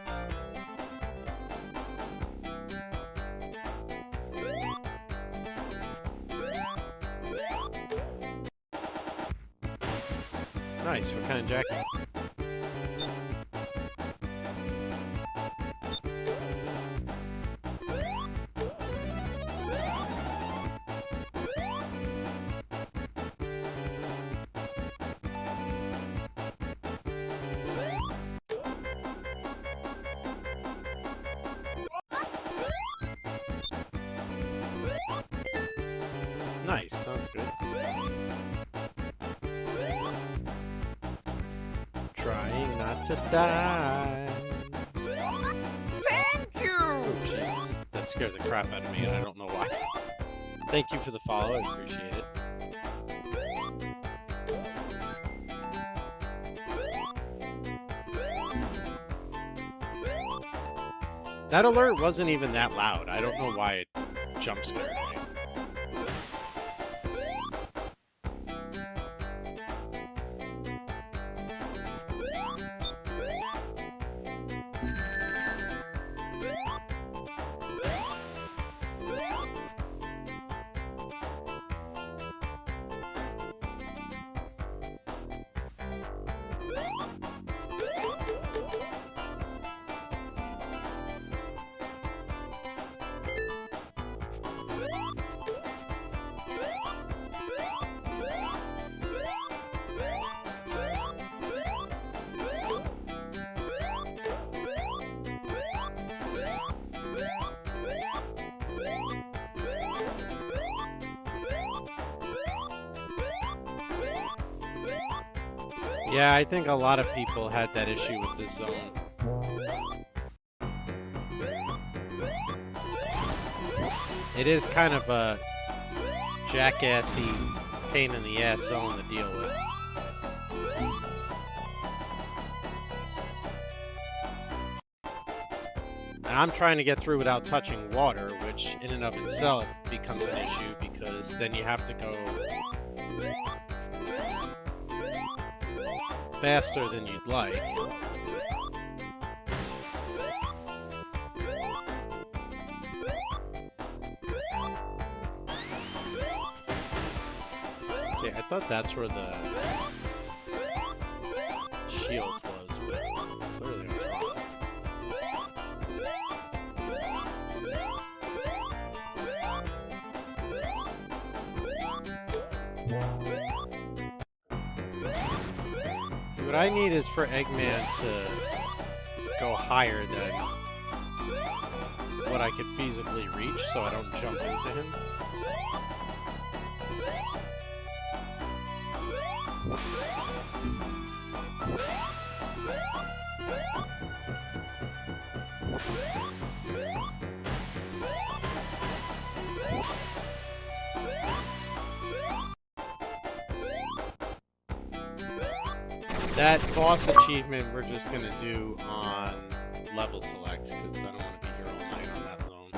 Nice, what kind of jacket? Nice, sounds good. Trying not to die. Thank you! Oh, Jesus. That scared the crap out of me, and I don't know why. Thank you for the follow, I appreciate it. That alert wasn't even that loud. I don't know why it jump scared me. Yeah, I think a lot of people had that issue with this zone. It is kind of a jackassy, pain in the ass zone to deal with. And I'm trying to get through without touching water, which in and of itself becomes an issue because then you have to go faster than you'd like. Okay, I thought that's where the shield was, but clearly I'm wrong. What I need is for Eggman to go higher than what I could feasibly reach so I don't jump into him. That boss achievement we're just gonna do on level select because I don't want to be here all night on that zone.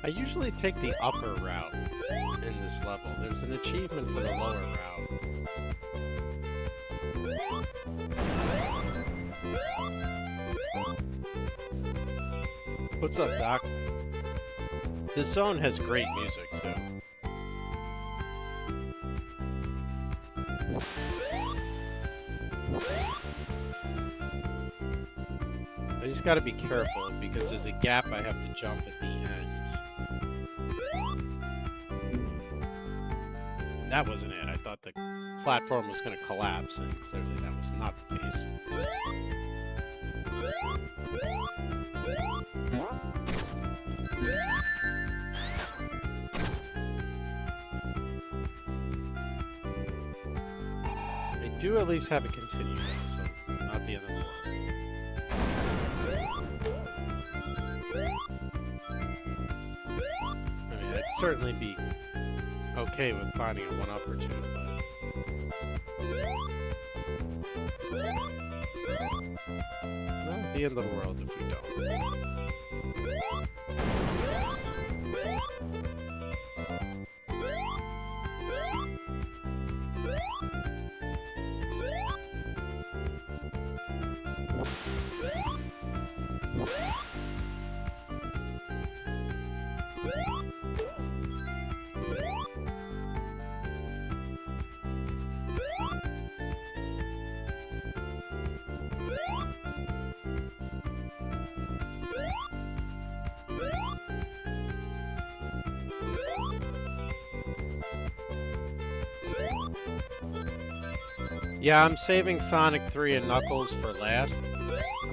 I usually take the upper route in this level. There's an achievement for the lower route. What's up, Doc? This zone has great music, too. I just gotta be careful, because there's a gap I have to jump at the end. That wasn't it. I thought the platform was gonna collapse, and clearly that was not the case. I do at least have a continue, so not the end of the world. I mean, I'd certainly be okay with finding a 1-up or 2, but... Not the end of the world if we don't. Yeah, I'm saving Sonic 3 and Knuckles for last.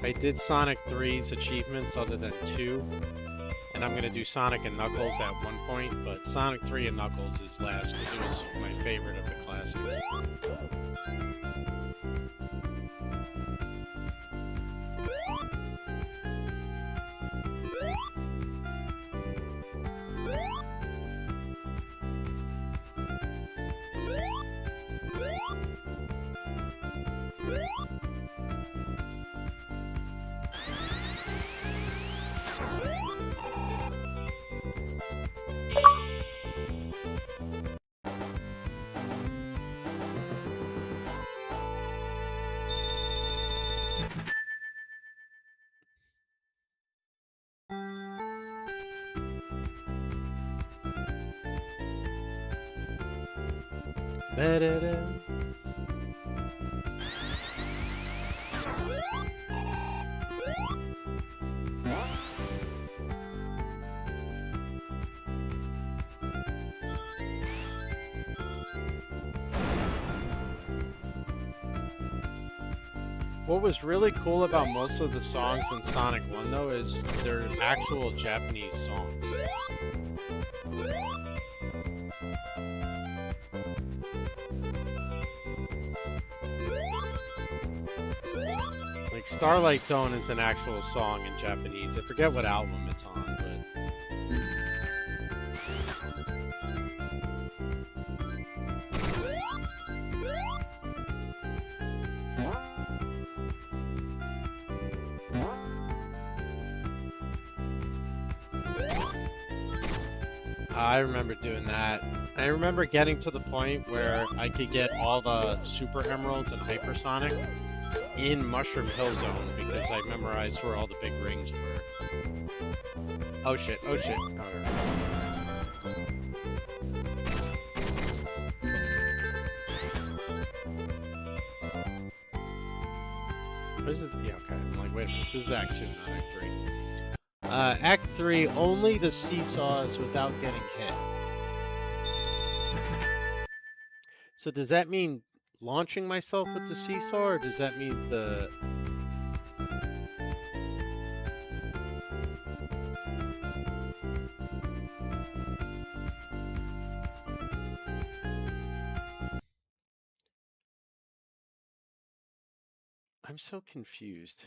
I did Sonic 3's achievements other than 2, and I'm going to do Sonic and Knuckles at one point, but Sonic 3 and Knuckles is last because it was my favorite of the classics. Da-da-da. What was really cool about most of the songs in Sonic 1, though, is they're actual Japanese songs. Like, Starlight Zone is an actual song in Japanese. I forget what album it's on, but... I remember doing that. I remember getting to the point where I could get all the Super Emeralds and Hypersonic in Mushroom Hill Zone because I memorized where all the big rings were. Oh shit, oh shit. What is it? Yeah, okay. I'm like, wait a minute. This is Act 2, not Act 3. Act 3, only the seesaws without getting hit. So does that mean launching myself with the seesaw, or does that mean the... I'm so confused.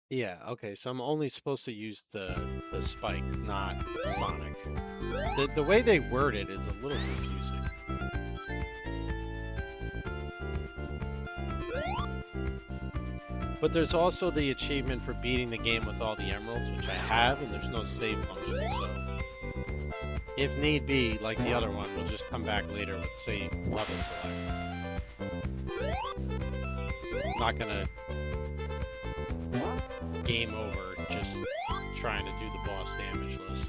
Yeah, okay, so I'm only supposed to use the spike, not Sonic. The way they word it is a little confusing. But there's also the achievement for beating the game with all the emeralds, which I have, and there's no save function, so if need be, like the other one, we'll just come back later with save level select. I'm not gonna game over just trying to do the boss damage list.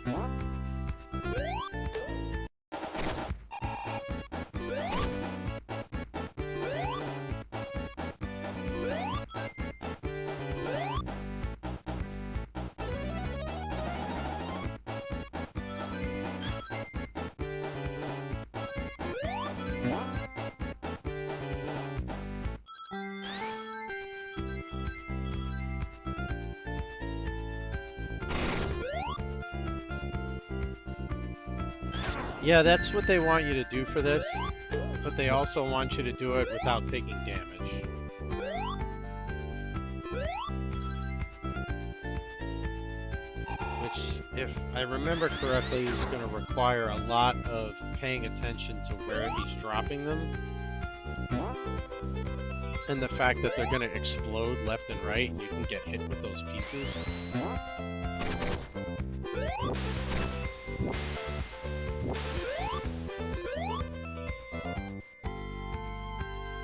Yeah, that's what they want you to do for this, but they also want you to do it without taking damage. Which, if I remember correctly, is going to require a lot of paying attention to where he's dropping them. And the fact that they're going to explode left and right, and you can get hit with those pieces.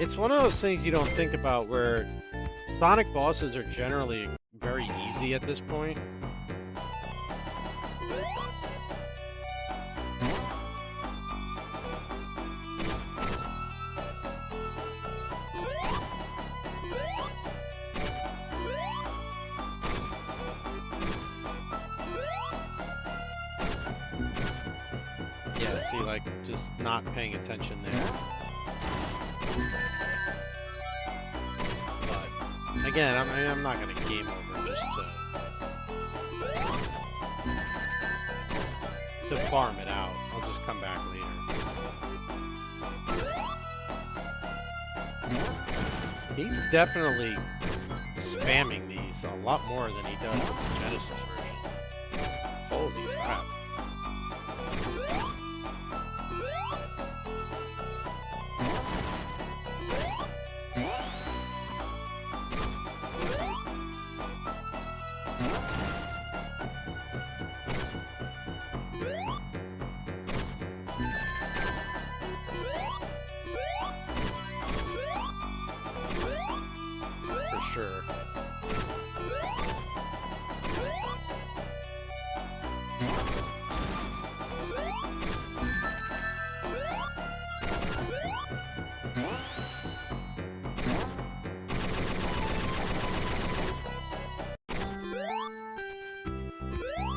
It's one of those things you don't think about where Sonic bosses are generally very easy at this point. Yeah, see, like, just not paying attention there. But again, I'm not gonna game over just to farm it out. I'll just come back later. He's definitely spamming these a lot more than he does in the Genesis version. Holy crap. Sure.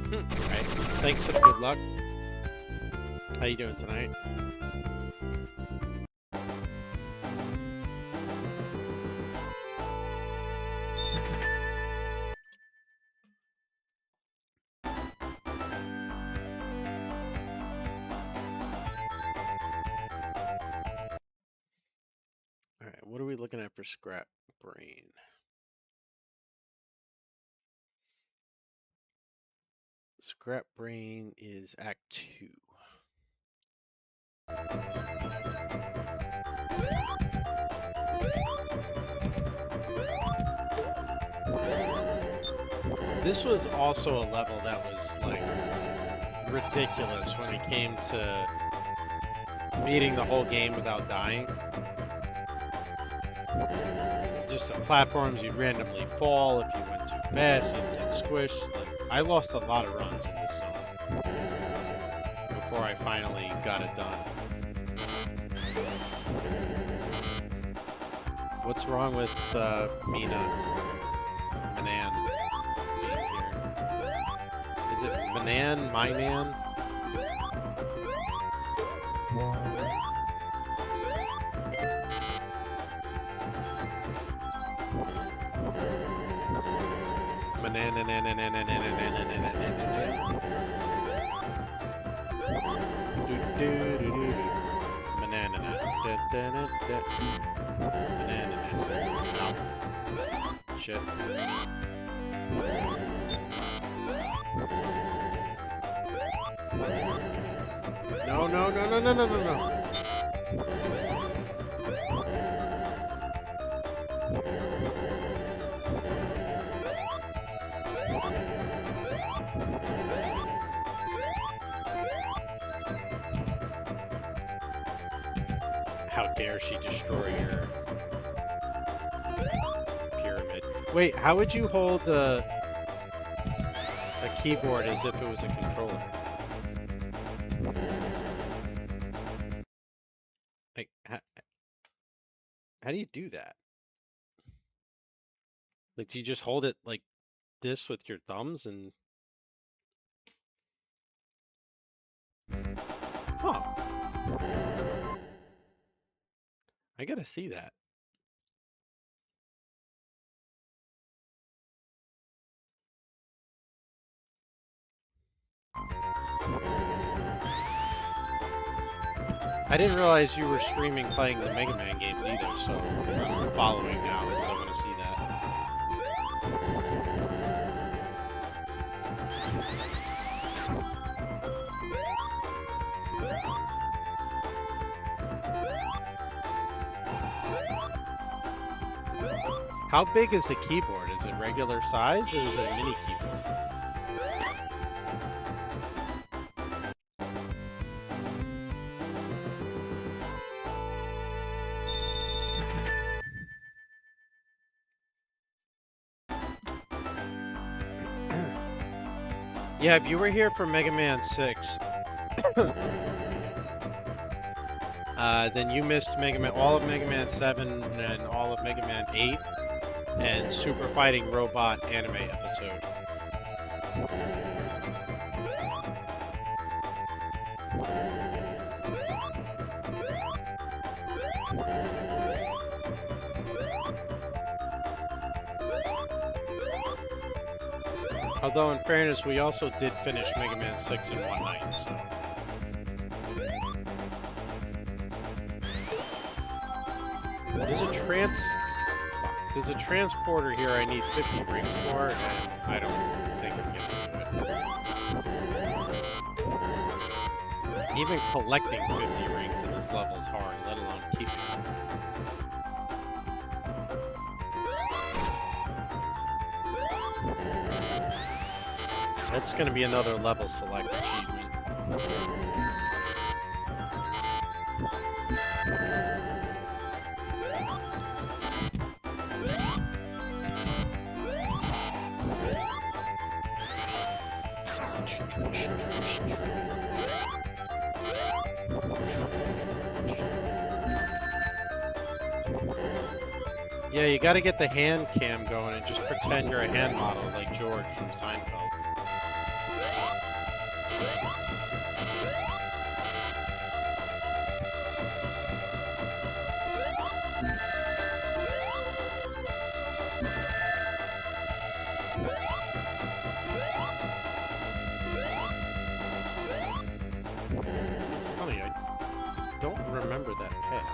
Alright, thanks and good luck. How you doing tonight? Alright, what are we looking at for Scrap Brain? Scrap Brain is Act 2. This was also a level that was, like, ridiculous when it came to beating the whole game without dying. Just the platforms, you'd randomly fall. If you went too fast, you'd get squished. Like, I lost a lot of runs in this zone before I finally got it done. What's wrong with Manan being here? Is it Manan? My man? Shit. No, no, no, no, no, no, no, no. How dare she destroy your pyramid? Wait, how would you hold a keyboard as if it was a controller? Like, how do you do that? Like, do you just hold it like this with your thumbs and... Huh. I gotta see that. I didn't realize you were streaming playing the Mega Man games either, so I'm following now because I want to see that. How big is the keyboard? Is it regular size or is it a mini keyboard? Yeah, if you were here for Mega Man 6, then you missed all of Mega Man 7 and all of Mega Man 8 and Super Fighting Robot anime episode. Although, in fairness, we also did finish Mega Man 6 in one night, so... There's a transporter here I need 50 rings for, and I don't think I'm gonna do it. Even collecting 50 rings in this level is hard, let alone keeping them. That's gonna be another level select achievement. Yeah, you gotta get the hand cam going and just pretend you're a hand model like George from Seinfeld. It's funny, I don't remember that path.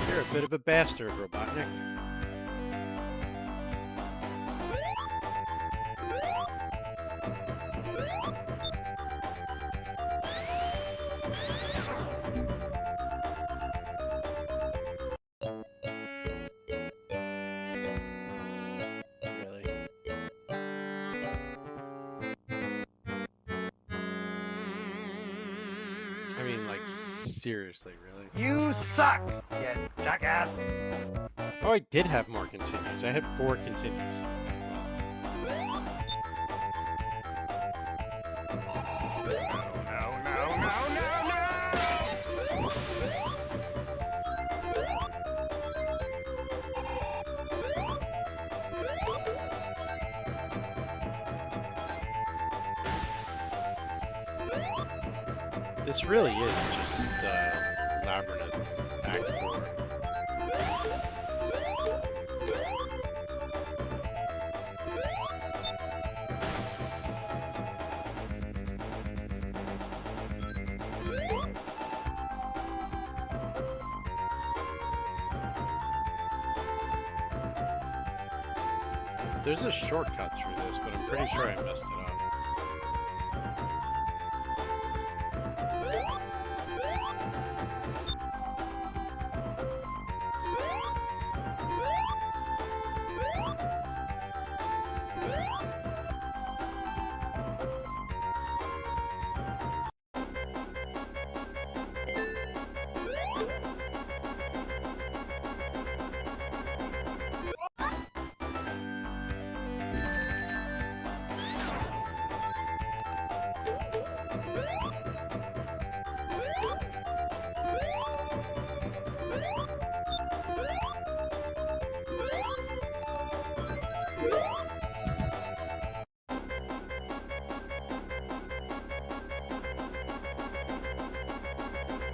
You're a bit of a bastard, Robotnik. Seriously, really? You suck, you jackass. Oh, I did have more continues. I had 4 continues. This really is just Labyrinth Act 4. There's a shortcut through this, but I'm pretty sure I messed it up.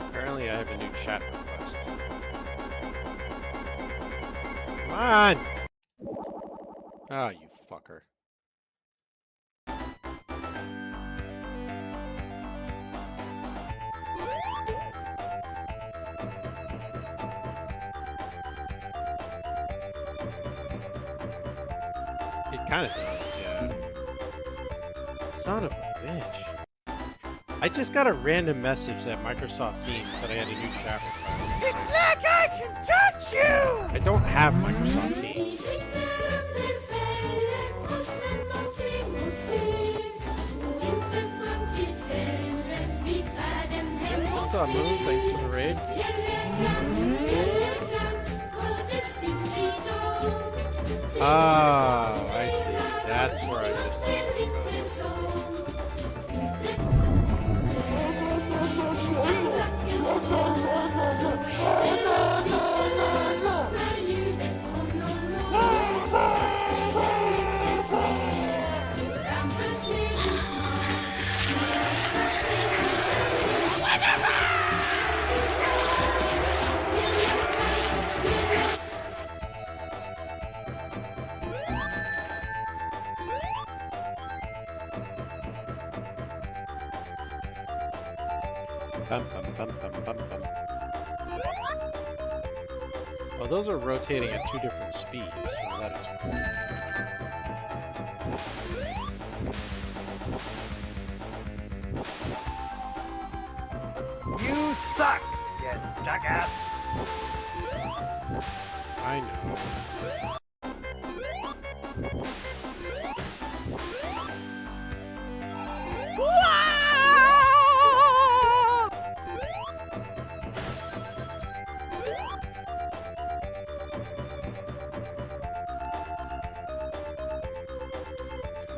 Apparently I have a new chat request. Come on! Ah, you fucker. It kind of does, yeah. Son of a bitch. I just got a random message that Microsoft Teams said I had a new chat request. It's like I can touch you! I don't have Microsoft Teams. What's up, Moon? Thanks for the raid. Oh, I see. That's where I missed it. Bum, bum, bum, bum, bum, bum. Well, those are rotating at 2 different speeds, so that explains. You suck, you jackass. I know.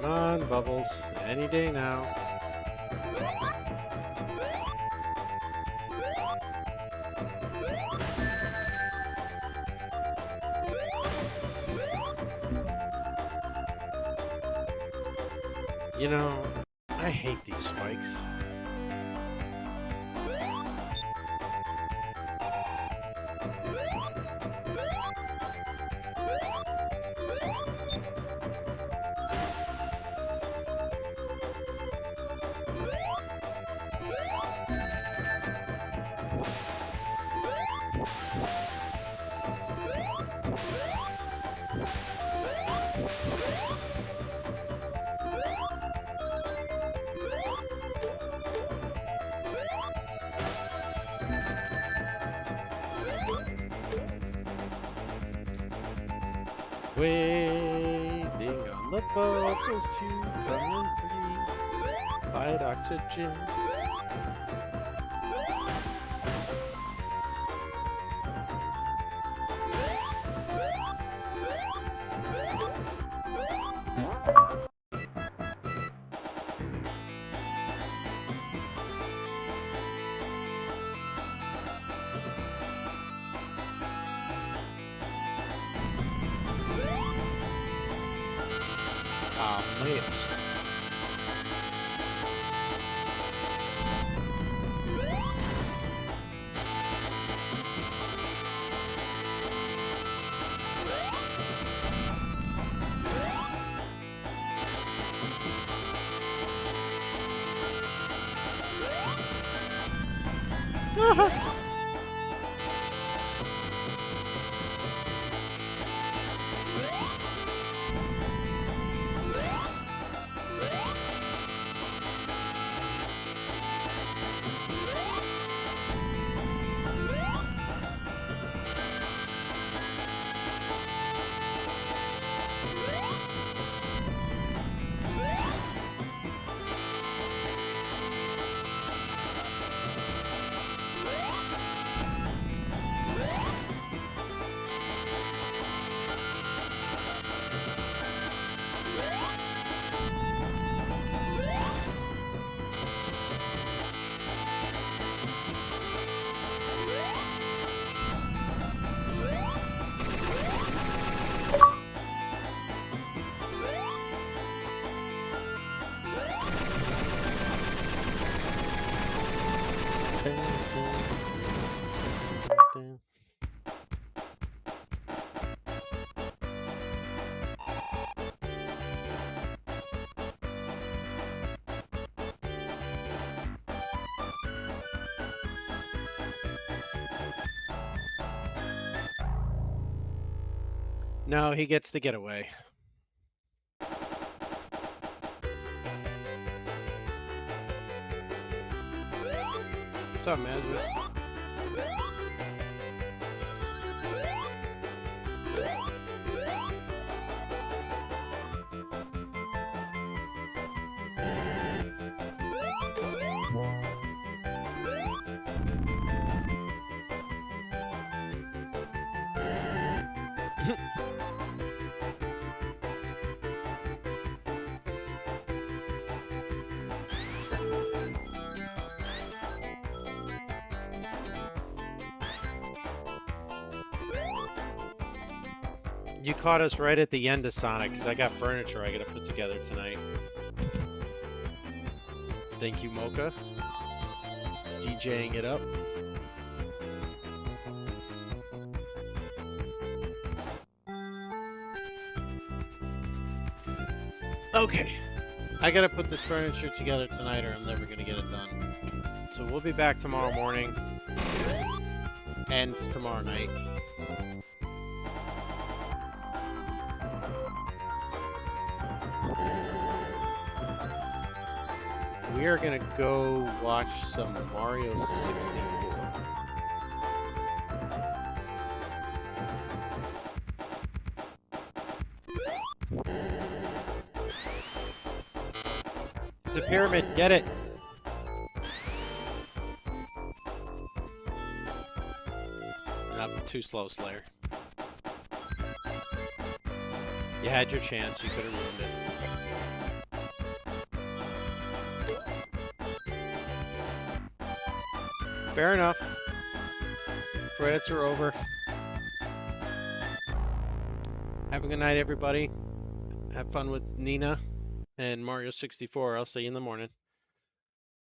Come on, Bubbles. Any day now. You know, I hate these spikes. Waiting on the bubbles to come and breathe. Fight oxygen. Missed. No, he gets to get away. What's up, Mazurus? You caught us right at the end of Sonic, because I got furniture I gotta put together tonight. Thank you, Mocha. DJing it up. Okay. I gotta put this furniture together tonight or I'm never gonna get it done. So we'll be back tomorrow morning. And tomorrow night. We are gonna go watch some Mario 64. It's a pyramid, get it! Nope, too slow, Slayer. You had your chance, you could have ruined it. Fair enough. Credits are over. Have a good night, everybody. Have fun with Nina and Mario 64. I'll see you in the morning.